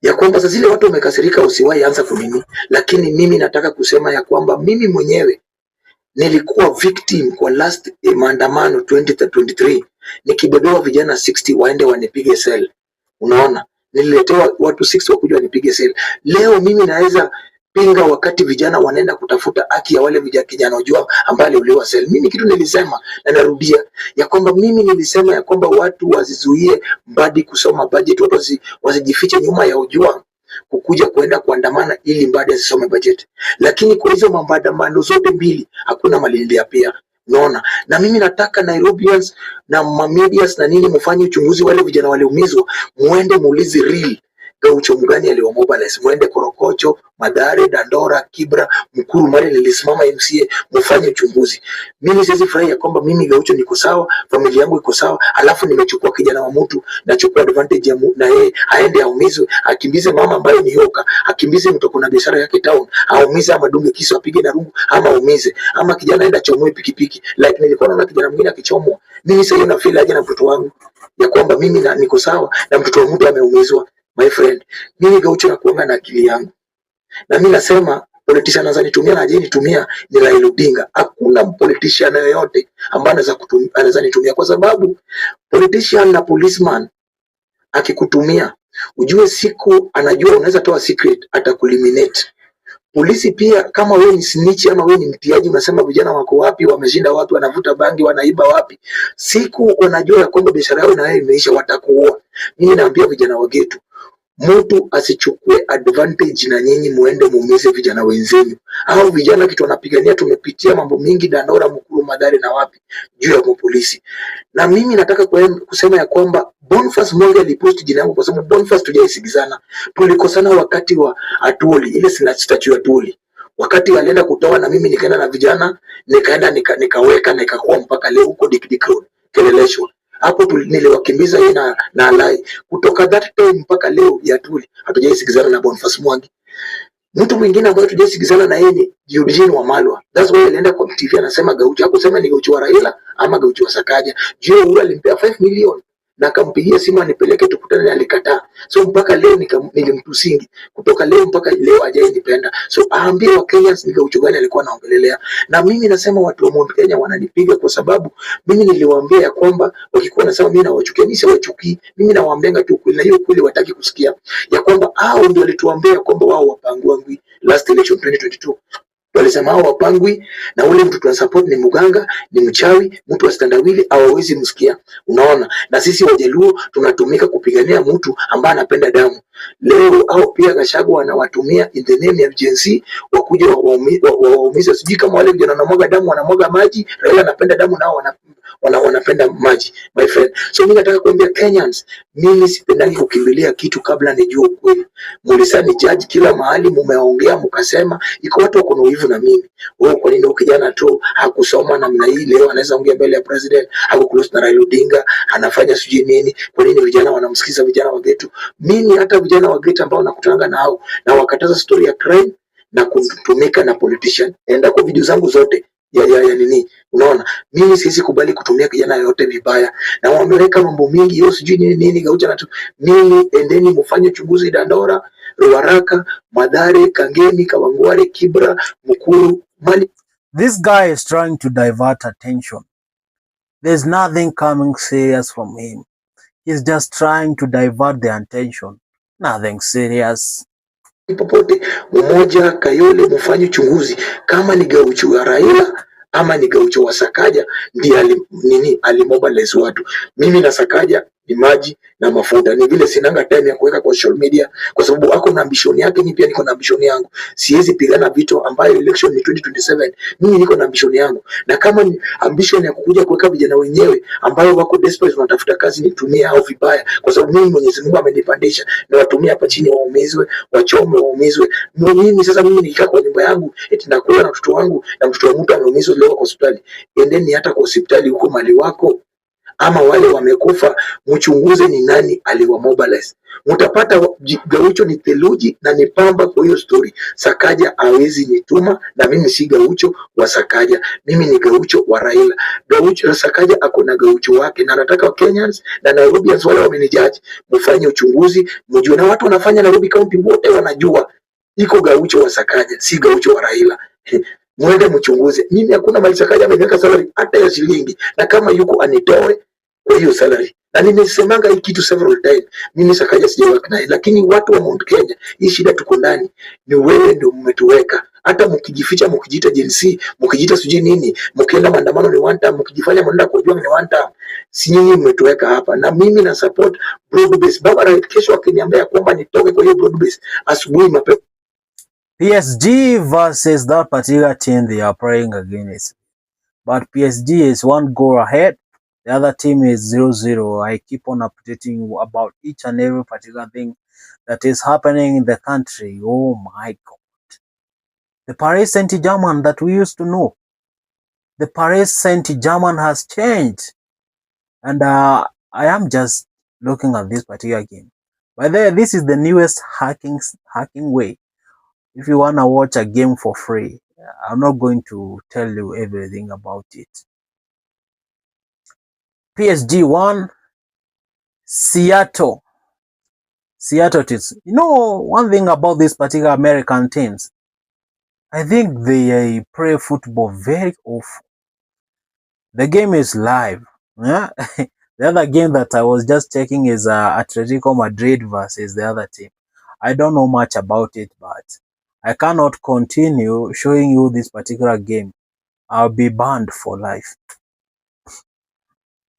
ya kwamba sasa zile watu wamekasirika usiwahi anza kunini, lakini mimi nataka kusema ya kwamba mimi mwenyewe nilikuwa victim kwa last maandamano 2023 nikibebewa vijana 60 waende wanipige cell. Unaona, nililetewa watu 60 wakuja wanipige cell. Leo mimi naweza pinga wakati vijana wanaenda kutafuta haki ya wale kijana wajua ambao waliuliwa cell. Mimi kitu nilisema na narudia ya kwamba mimi nilisema ya kwamba watu wazizuie Mbadi kusoma budget, watu wasijifiche nyuma ya ujua kukuja kuenda kuandamana ili Mbadi asisome budget. Lakini kwa hizo maandamano zote mbili hakuna malilia pia. Unaona, na mimi nataka Nairobians na mamedias na nini mfanye uchunguzi, wale vijana waliumizwa muende muulize real Gaucho mgani aliwamobilize, muende Korokocho, Mathare, Dandora, Kibra, Mkuru, Mari nilisimama MCA, mfanye uchunguzi. Mimi siwezi furahi ya kwamba mimi Gaucho niko sawa, familia yangu iko sawa, alafu nimechukua kijana wa mtu, nachukua advantage ya na yeye aende aumizwe, akimbize mama ambaye ni yoka, akimbize mtu kuna biashara yake town, aumize ama dunge kisu apige na rungu ama aumize, ama kijana aenda chomoe pikipiki. Like nilikuwa naona kijana mwingine akichomwa. Mimi sasa na feel aje na mtoto wangu ya kwamba mimi niko sawa na mtoto wa mtu ameumizwa. My friend, mimi Gaucho na kuanga na akili yangu. Na mimi nasema politician anaweza nitumia na aje nitumia ni Raila Odinga. Hakuna politician yoyote ambaye anaweza nitumia, kwa sababu politician na policeman akikutumia ujue siku anajua unaweza toa secret atakueliminate. Polisi pia kama wewe ni snitch ama wewe ni mtiaji, unasema vijana wako wapi, wameshinda wapi, wanavuta bangi, wanaiba wapi, siku wanajua ya kwamba biashara yao na wewe imeisha, watakuua. Mimi naambia vijana wa getu, mtu asichukue advantage na nyinyi muende muumize vijana wenzenu. Hao vijana kitu wanapigania, tumepitia mambo mingi Dandora, Mkuru, Mathare na wapi juu ya polisi. Na mimi nataka kusema ya kwamba Boniface Mwangi alipost jina yangu kwa sababu Boniface tujaisigizana. Tulikosana wakati wa Atuli, ile statue ya Atuli. Wakati walienda kutoa na mimi nikaenda na vijana, nikaenda nikaweka nikakuwa mpaka leo huko Dick Road, Keleleshwa. Hapo niliwakimbiza yeye na Alai. Kutoka that time mpaka leo ya Atuli hatujaisigizana na Boniface Mwangi. Mtu mwingine ambaye tujasikizana na yeye ni Eugene Wamalwa. That's why alienda kwa TV anasema Gaucho. Hakusema ni Gaucho wa Raila ama Gaucho wa Sakaja. Uhuru alimpea 5 million na akampigia simu anipeleke tukutane, alikataa. So mpaka leo nilimtusingi. Kutoka leo mpaka leo hajainipenda. So aambie wa Kenyans ni Gaucho gani alikuwa anaongelelea. Na mimi nasema watu wa Mount Kenya wananipiga kwa sababu mimi niliwaambia ya kwamba wakikuwa nasema mimi nawachukia, mimi siwachukii. Mimi nawaambianga tu kweli, na hiyo kweli wataki kusikia. Ya kwamba hao ndio walituambia kwamba wao wapangwangwi last election 2022. Walisema hao wapangwi na ule mtu tunasupport ni muganga, ni mchawi, mtu wa standawili hawawezi msikia. Unaona? Na sisi Wajaluo tunatumika kupigania mtu ambaye anapenda damu. Leo au pia Gachagua wanawatumia in the name of Gen Z wakuja waumiza, sijui kama wale vijana wanamwaga damu wanamwaga maji, Raila anapenda damu nao wanapenda maji, my friend. So mimi nataka kuambia Kenyans, mimi sipendangi kukimbilia kitu kabla nijue ukweli. Mulisani judge kila mahali, mumeongea mkasema iko watu wako na wivu na mimi. Wewe kwa nini ukijana tu hakusoma namna hii leo anaweza ongea mbele ya president, hapo close na Raila Odinga, anafanya sijui nini? Kwa nini vijana wanamsikiza vijana wa getu? Mimi hata vijana wa getu ambao nakutanga nao na wakataza story ya crime na kutumika na politician. Enda kwa video zangu zote ya nini, unaona mimi siwezi kubali kutumia kijana yote vibaya, na wameweka mambo mingi hiyo sijui nini Gaucho na tu. Mimi endeni mfanye uchunguzi Dandora, Ruaraka, Mathare, Kangemi, Kawangware, Kibra, Mkuru, Mali. This guy is trying to divert attention. There's nothing coming serious from him. He's just trying to divert the attention. Nothing serious. Popote mmoja Kayole mfanye uchunguzi kama ni Gaucho wa Raila ama ni Gaucho wa Sakaja ndiye alimobilize watu. Mimi na Sakaja ni maji na mafuta. Ni vile sinanga time ya kuweka kwa social media kwa sababu ako na ambition yake, mimi pia niko na ambition yangu. Siwezi pigana vito ambayo election ni 2027. Mimi niko na ambition yangu. Na kama ni ambition ya kukuja kuweka vijana wenyewe ambayo wako desperate wanatafuta kazi nitumie au vibaya, kwa sababu mimi Mwenyezi Mungu amenipandisha na watumia hapa chini waumizwe, wachome waumizwe. Mimi sasa mimi nikikaa kwa nyumba yangu eti nakula na mtoto wangu na mtoto wa mtu ameumizwa leo kwa hospitali. Endeni hata kwa hospitali huko mali wako. ama wale wamekufa, mchunguze ni nani aliwa mobilize. Mtapata Gaucho ni theluji na ni pamba kwa hiyo story. Sakaja hawezi nituma, na mimi si Gaucho wa Sakaja, mimi ni Gaucho wa Raila. Gaucho Sakaja akona Gaucho wake, na nataka Kenyans na Nairobians wale wamenijaji mfanye uchunguzi, mjue, na watu wanafanya Nairobi County wote wanajua iko Gaucho wa Sakaja, si Gaucho wa Raila. Mwende mchunguze. Mimi hakuna mali Sakaja ameniweka salary hata ya shilingi, na kama yuko anitoe kwa hiyo salary. Na nimesemanga hii kitu several times, mimi Sakaja sijawork naye, lakini watu wa Mount Kenya, hii shida tuko ndani ni wewe ndio mmetuweka. Hata mkijificha, mkijiita Gen Z, mkijiita sijui nini, mkienda maandamano ni one time, mkijifanya mnaenda kujua ni one time, si nyinyi mmetuweka hapa. Na mimi na support broad base. Baba right, kesho akiniambia kwamba nitoke kwa hiyo broad base asubuhi mapema. PSG versus that particular team they are playing against. But PSG is one goal ahead. The other team is 0-0. I keep on updating you about each and every particular thing that is happening in the country. Oh my God. The Paris Saint-Germain that we used to know. The Paris Saint-Germain has changed. And I am just looking at this particular game. By the way, this is the newest hacking way. If you want to watch a game for free, I'm not going to tell you everything about it. PSG 1, Seattle. Seattle is, you know, one thing about these particular American teams, I think they play football very often. The game is live. Yeah? The other game that I was just checking is Atletico Madrid versus the other team. I don't know much about it, but I cannot continue showing you this particular game. I'll be banned for life.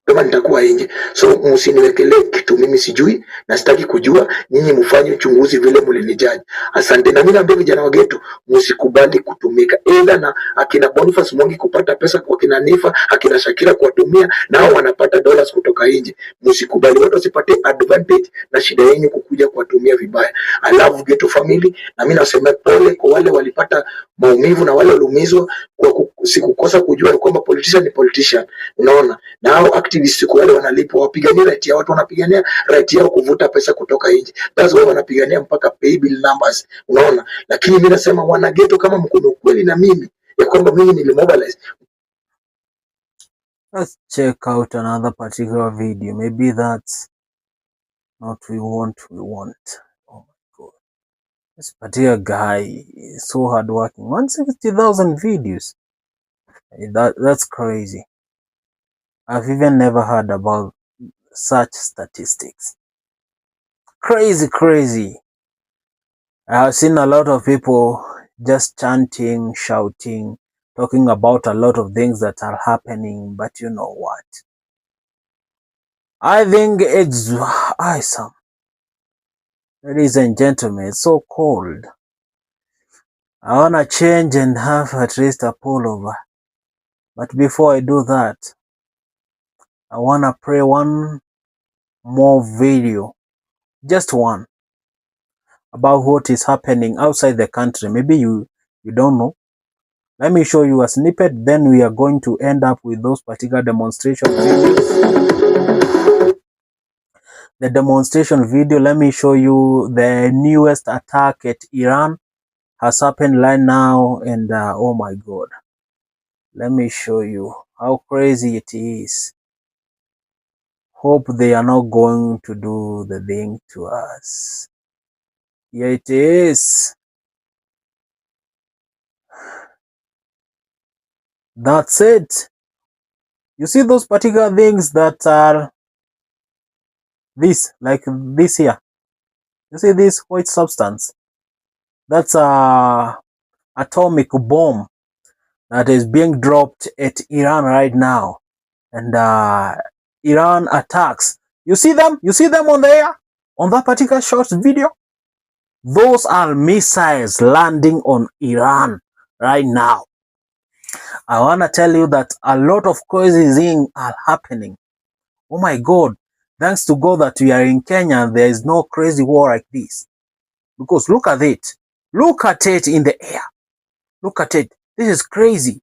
Kama nitakuwa nje, so msiniwekelee kitu mimi sijui na sitaki kujua. Nyinyi mfanye uchunguzi vile mlinijaji. Asante. Na mimi naambia vijana wa ghetto, msikubali kutumika either na akina Boniface Mwangi kupata pesa kwa kina Nifa, akina Shakira kuwatumia, nao wanapata dollars kutoka nje. Msikubali watu wasipate advantage na shida yenu kukuja kuwatumia vibaya. I love ghetto family, na mimi nasema pole kwa wale walipata maumivu na wale walumizwa kwa sikukosa kujua kwamba politician ni politician. Unaona, na hao activists kwa wale wanalipwa wapigania right ya watu, wanapigania right yao kuvuta pesa kutoka nje. That's why wanapigania mpaka pay bill numbers. Unaona, lakini mimi nasema wana ghetto, kama mkono kweli na mimi ya kwamba mimi nilimobilize. Let's check out another particular video. Maybe that's not we want. Oh my God. This particular guy is so hardworking. 160,000 videos. That's crazy. I've even never heard about such statistics. Crazy. I have seen a lot of people just chanting, shouting, talking about a lot of things that are happening, but you know what? I think it's awesome. Ladies and gentlemen, it's so cold. I wanna change and have at least a pullover. But before I do that, I wanna play one more video. Just one. About what is happening outside the country. Maybe you don't know. Let me show you a snippet, then we are going to end up with those particular demonstration videos. The demonstration video, let me show you the newest attack at Iran has happened right now, and oh my God. Let me show you how crazy it is. Hope they are not going to do the thing to us. Here it is. That's it. You see those particular things that are this, like this here. You see this white substance? That's a atomic bomb that is being dropped at Iran right now. And Iran attacks. You see them? You see them on the air? On that particular short video? Those are missiles landing on Iran right now. I want to tell you that a lot of crazy things are happening. Oh my God. Thanks to God that we are in Kenya and there is no crazy war like this. Because look at it. Look at it in the air. Look at it. This is crazy.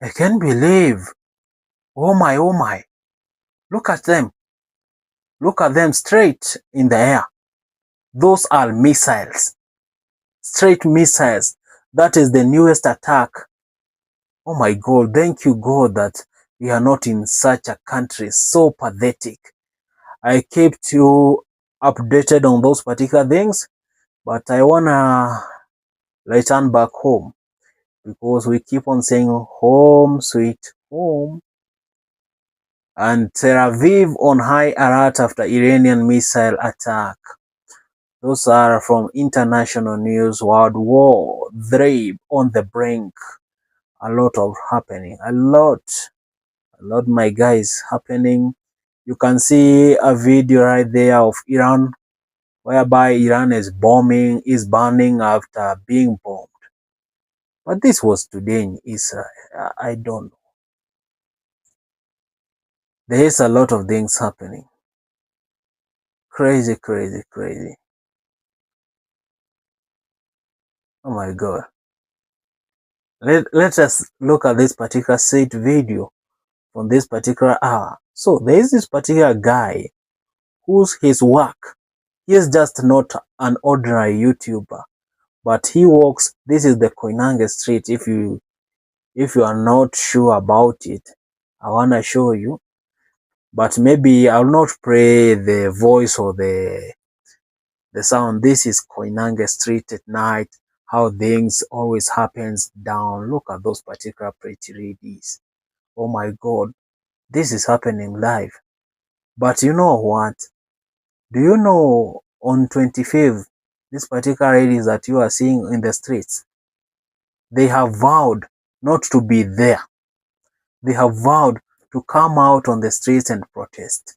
I can't believe. Oh my. Look at them. Look at them straight in the air. Those are missiles. Straight missiles. That is the newest attack. Oh my God. Thank you, God, that we are not in such a country. So pathetic. I kept you updated on those particular things, but I wanna return back home because we keep on saying home sweet home. And Tel Aviv on high alert after Iranian missile attack. Those are from international news. World War III on the brink. A lot of happening. A lot, my guys, happening. You can see a video right there of Iran, whereby Iran is burning after being bombed. But this was today in Israel. I don't know. There is a lot of things happening. Crazy, crazy, crazy. Oh my God. Let us look at this particular set video from this particular hour. So there is this particular guy whose his work, he is just not an ordinary YouTuber, but he walks, this is the Koinange Street. If you are not sure about it, I want to show you, but maybe I'll not play the voice or the sound. This is Koinange Street at night, how things always happens down. Look at those particular pretty ladies. Oh my God, this is happening live. But you know what? Do you know on 25th, these particular ladies that you are seeing in the streets, they have vowed not to be there. They have vowed to come out on the streets and protest.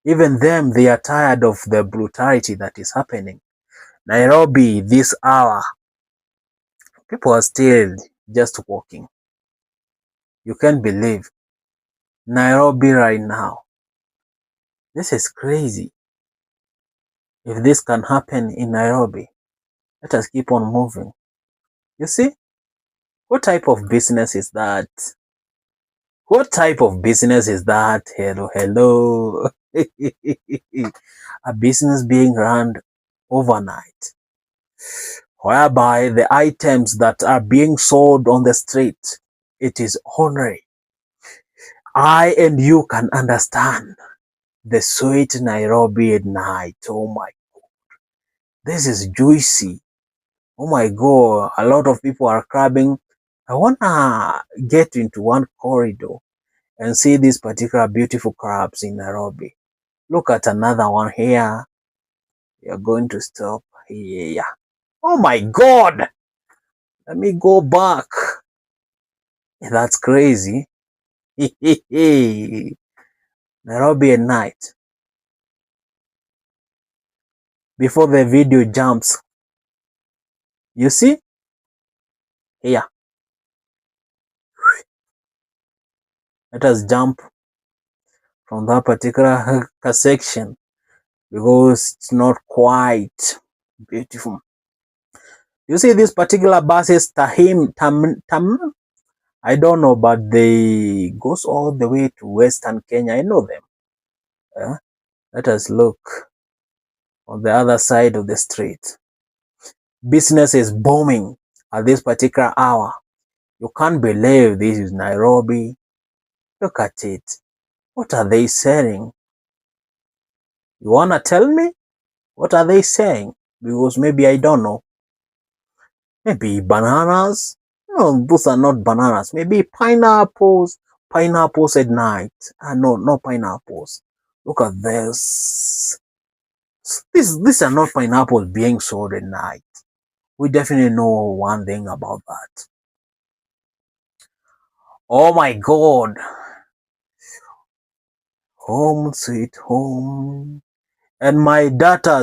Even them, they are tired of the brutality that is happening. Nairobi, this hour, people are still just walking. You can't believe. Nairobi right now. This is crazy. If this can happen in Nairobi, let us keep on moving. You see? What type of business is that? What type of business is that? Hello, hello. A business being run overnight, whereby the items that are being sold on the street, it is ordinary. I and you can understand the sweet Nairobi at night. Oh my God. This is juicy. Oh my God. A lot of people are crabbing. I want to get into one corridor and see these particular beautiful crabs in Nairobi. Look at another one here. You're going to stop here. Oh my God. Let me go back. That's crazy. Nairobi at night. Before the video jumps. You see? Here. Let us jump from that particular section because it's not quite beautiful. You see these particular buses, I don't know, but they goes all the way to Western Kenya. I know them. Let us look on the other side of the street. Business is booming at this particular hour. You can't believe this is Nairobi. Look at it. What are they selling? You wanna tell me? What are they saying? Because maybe I don't know. Maybe bananas? No, those are not bananas. Maybe pineapples. Pineapples at night. No pineapples. Look at this. These are not pineapples being sold at night. We definitely know one thing about that. Oh my God. Home sweet home. And my data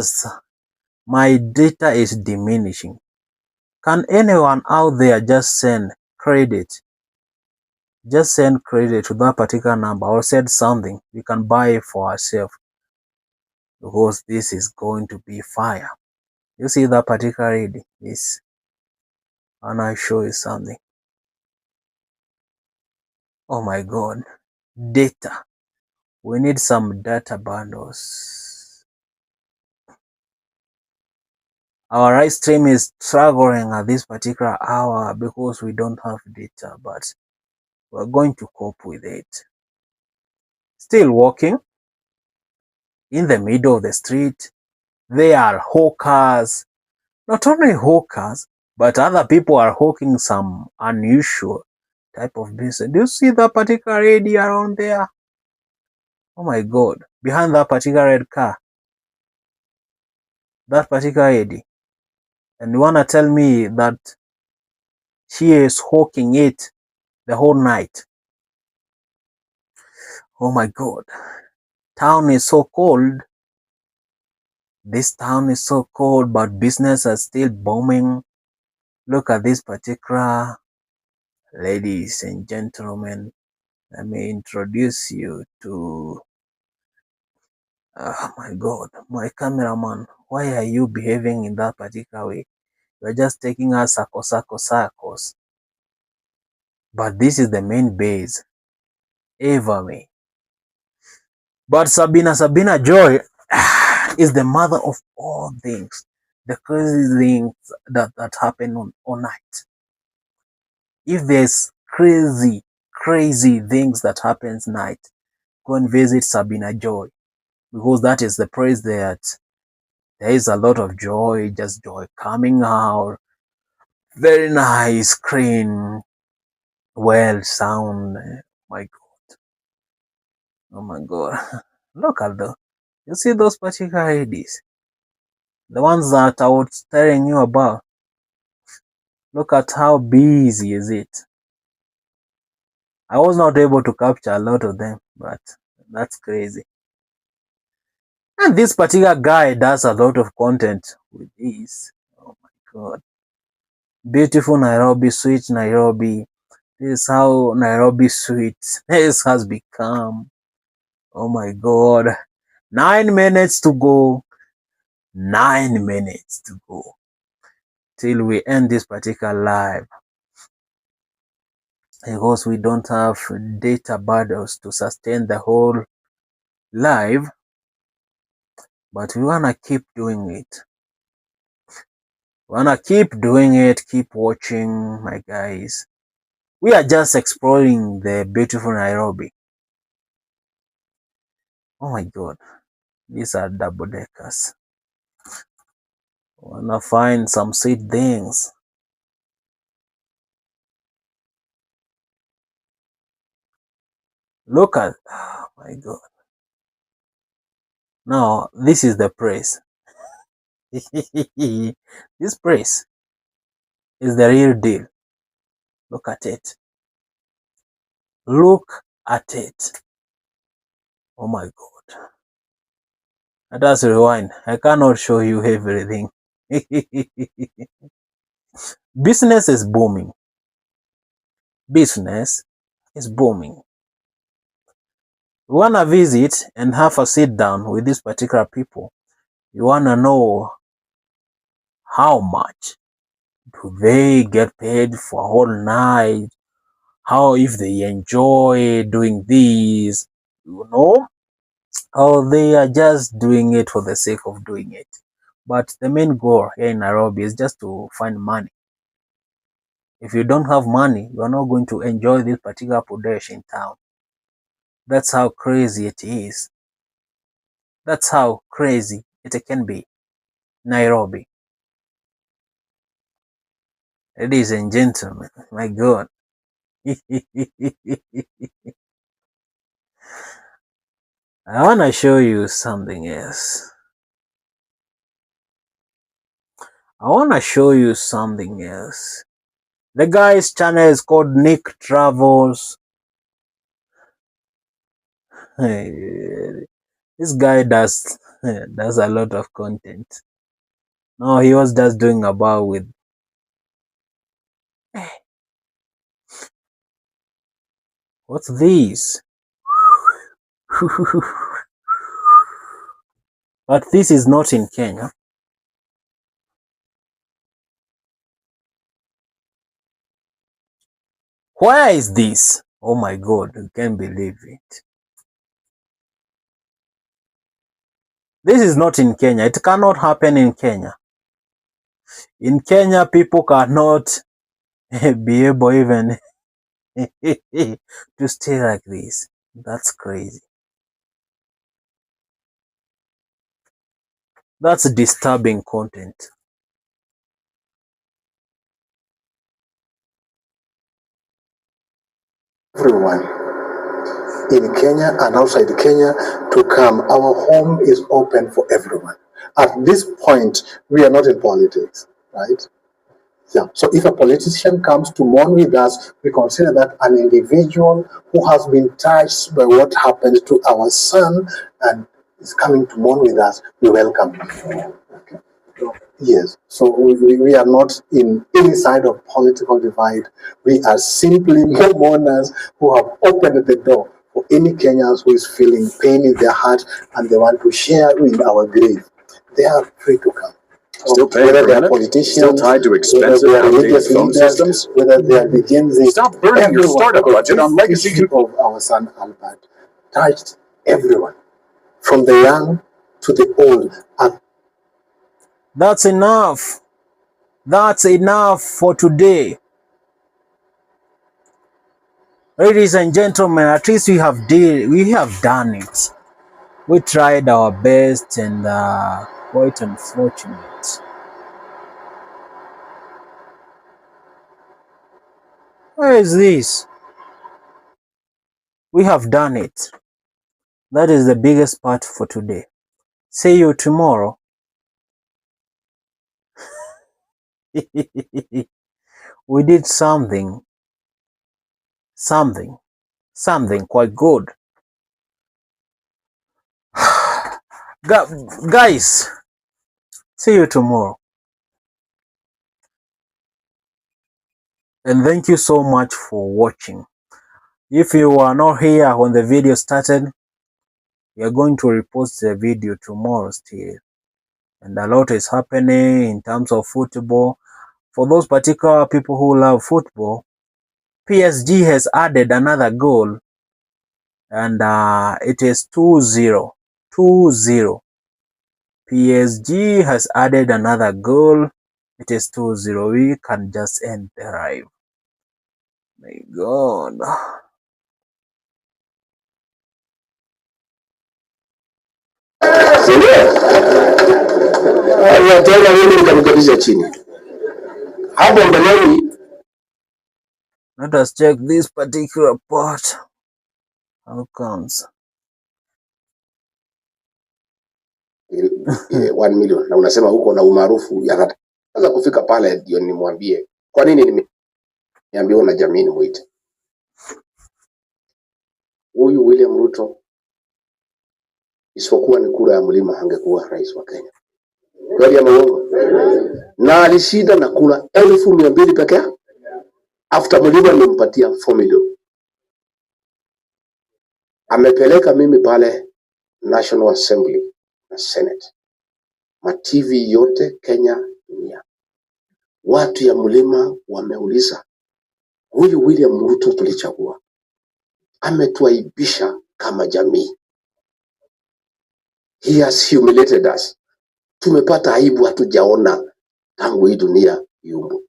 is diminishing. Can anyone out there just send credit? Just send credit to that particular number or send something. We can buy it for ourselves. Because this is going to be fire. You see that particular lady? Yes. And I show you something. Oh my God. Data. We need some data bundles. Our live stream is struggling at this particular hour because we don't have data, but we're going to cope with it. Still walking in the middle of the street. There are hawkers. Not only hawkers, but other people are hawking some unusual type of business. Do you see that particular lady around there? Oh my God. Behind that particular red car. That particular lady. And you wanna tell me that she is hawking it the whole night? Oh my God. Town is so cold. This town is so cold, but business is still booming. Look at this particular, ladies and gentlemen. Let me introduce you to, oh my God, my cameraman. Why are you behaving in that particular way? You're just taking us circles. But this is the main base. Ever me. But Sabina Joy is the mother of all things. The crazy things that happen on night. If there's crazy things that happens night, go and visit Sabina Joy, because that is the place that there is a lot of joy, just joy coming out. Very nice, clean, well sound. My God. Oh my God. Look at you see those particular ladies, the ones that I was telling you about. Look at how busy is it. I was not able to capture a lot of them, but that's crazy. And this particular guy does a lot of content with this. Oh my God. Beautiful Nairobi, sweet Nairobi. This is how Nairobi sweet this has become. Oh my God. 9 minutes to go. 9 minutes to go till we end this particular live, because we don't have data bundles to sustain the whole live, but we wanna keep doing it. Keep watching, my guys. We are just exploring the beautiful Nairobi. Oh my God, these are double deckers. Wanna find some sweet things. Look at, oh my God. Now, this is the praise. This praise is the real deal. Look at it. Look at it. Oh my God. Let us rewind. I cannot show you everything. Business is booming. Business is booming. You wanna visit and have a sit down with these particular people. You wanna know how much do they get paid for a whole night? How if they enjoy doing this, or they are just doing it for the sake of doing it. But the main goal here in Nairobi is just to find money. If you don't have money, you are not going to enjoy this particular production in town. That's how crazy it is. That's how crazy it can be. Nairobi. Ladies and gentlemen, my God. I want to show you something else. The guy's channel is called Nick Travels. This guy does a lot of content. No, he was just doing about with what's this? But this is not in Kenya. Where is this? Oh my God, you can't believe it. This is not in Kenya. It cannot happen in Kenya. In Kenya, people cannot be able even to stay like this. That's crazy. That's disturbing content. Everyone in Kenya and outside Kenya to come. Our home is open for everyone. At this point, we are not in politics, right? Yeah. So if a politician comes to mourn with us, we consider that an individual who has been touched by what happened to our son and is coming to mourn with us, we welcome him. Yes, so we are not in any side of political divide. We are simply mourners who have opened the door for any Kenyans who is feeling pain in their heart and they want to share in our grief. They are free to come. Still paying whether for they are internet? politicians, Still tied to expensive, whether they are outdated religious phone leaders, systems? whether they are the Gen Z. Stop burning your startup budget on legacy. Of our son Albert touched everyone, from the young to the old. That's enough. That's enough for today. Ladies and gentlemen, at least we have done it. We tried our best and quite unfortunate. Where is this? We have done it. That is the biggest part for today. See you tomorrow. We did something quite good. Guys, see you tomorrow. And thank you so much for watching. If you were not here when the video started, we are going to repost the video tomorrow still. And a lot is happening in terms of football. For those particular people who love football, PSG has added another goal, and it is 2-0. 2-0. PSG has added another goal. It is 2-0. We can just end the live. My God. Tena mimi nikamkalisha chini hapo mbeleni. Let us check this particular part. How comes? 1 million na unasema huko na umaarufu yanaweza kufika pale, ndio nimwambie kwa nini niambiwa na jamii muite huyu William Ruto, isipokuwa ni kura ya mlima angekuwa rais wa Kenya. Kweli ya maongo? Na alishinda na kura 200,000 pekee. After mlima nimempatia 4 million. Amepeleka mimi pale National Assembly na Senate. Ma TV yote Kenya dunia. Watu ya mlima wameuliza, huyu William Ruto tulichagua ametuaibisha kama jamii. He has humiliated us. Tumepata aibu hatujaona tangu hii dunia yumbo.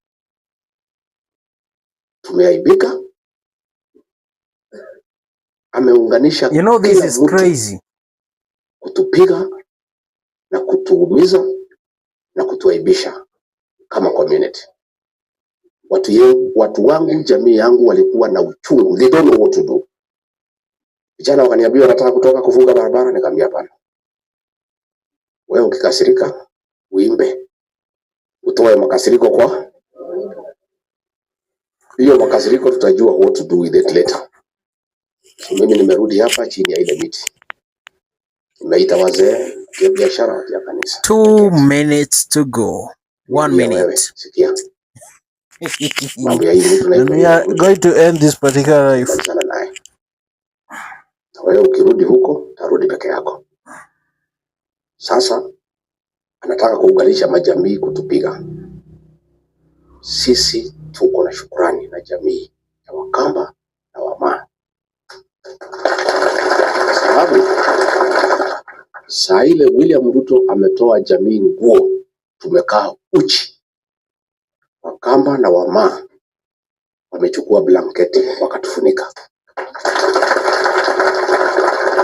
Tumeaibika. Ameunganisha, this is crazy, kutupiga na kutuumiza na kutuaibisha kama community. Watu wangu, jamii yangu walikuwa na uchungu. They don't know what to do. Vijana wakaniambia wanataka kutoka kufunga barabara, nikamwambia hapana. Wewe ukikasirika uimbe, utoe makasiriko kwa hiyo makasiriko, tutajua what to do with it later. So mimi nimerudi hapa chini ya ile miti. Nimeita wazee ya biashara ya kanisa. 2 minutes to go. 1 minute. Sikia. Mambo ya hii mtu And we are going to end this particular life. Wewe ukirudi huko, tarudi peke yako. Sasa anataka kuunganisha majamii kutupiga. Sisi tuko na shukrani na jamii ya Wakamba na Wamaa. Saa ile William Ruto ametoa jamii nguo, tumekaa uchi. Wakamba na Wamaa wamechukua blanketi wakatufunika.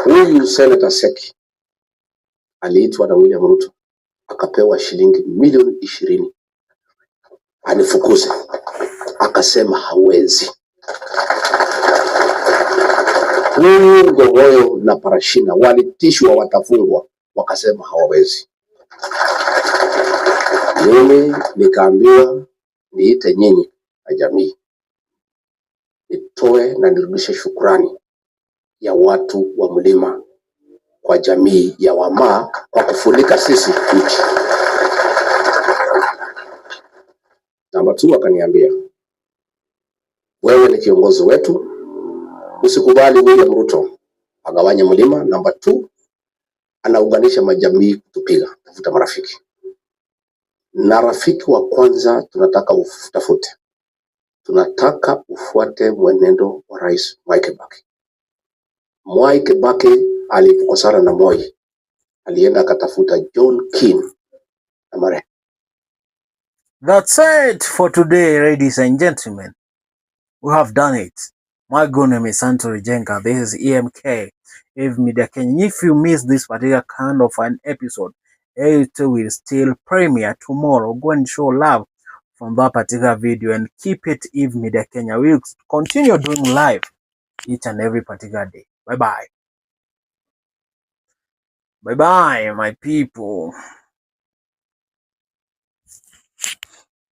Huyu Senator Seki aliitwa na William Ruto akapewa shilingi milioni 20 anifukuze, akasema hawezi. Huyu Ngogoyo na Parashina walitishwa watafungwa, wakasema hawawezi. Mimi nikaambiwa niite nyinyi na jamii, nitoe na nirudishe shukrani ya watu wa mlima kwa jamii ya Wamaa kwa kufunika sisi uchi. Namba 2 akaniambia, wewe ni kiongozi wetu, usikubali William Ruto agawanye mlima. Namba 2, anaunganisha majamii kutupiga, tafuta marafiki. Na rafiki wa kwanza tunataka utafute, tunataka ufuate mwenendo wa Rais Mwai Kibaki. Mwai Kibaki alipokosana na Moi, alienda akatafuta John Keane na Mare. That's it for today, ladies and gentlemen. We have done it. My good name is Santori Jenga. This is EMK, Eve Media Kenya. If you miss this particular kind of an episode, it will still premiere tomorrow. Go and show love from that particular video and keep it Eve Media Kenya. We'll continue doing live each and every particular day. Bye-bye. Bye-bye, my people.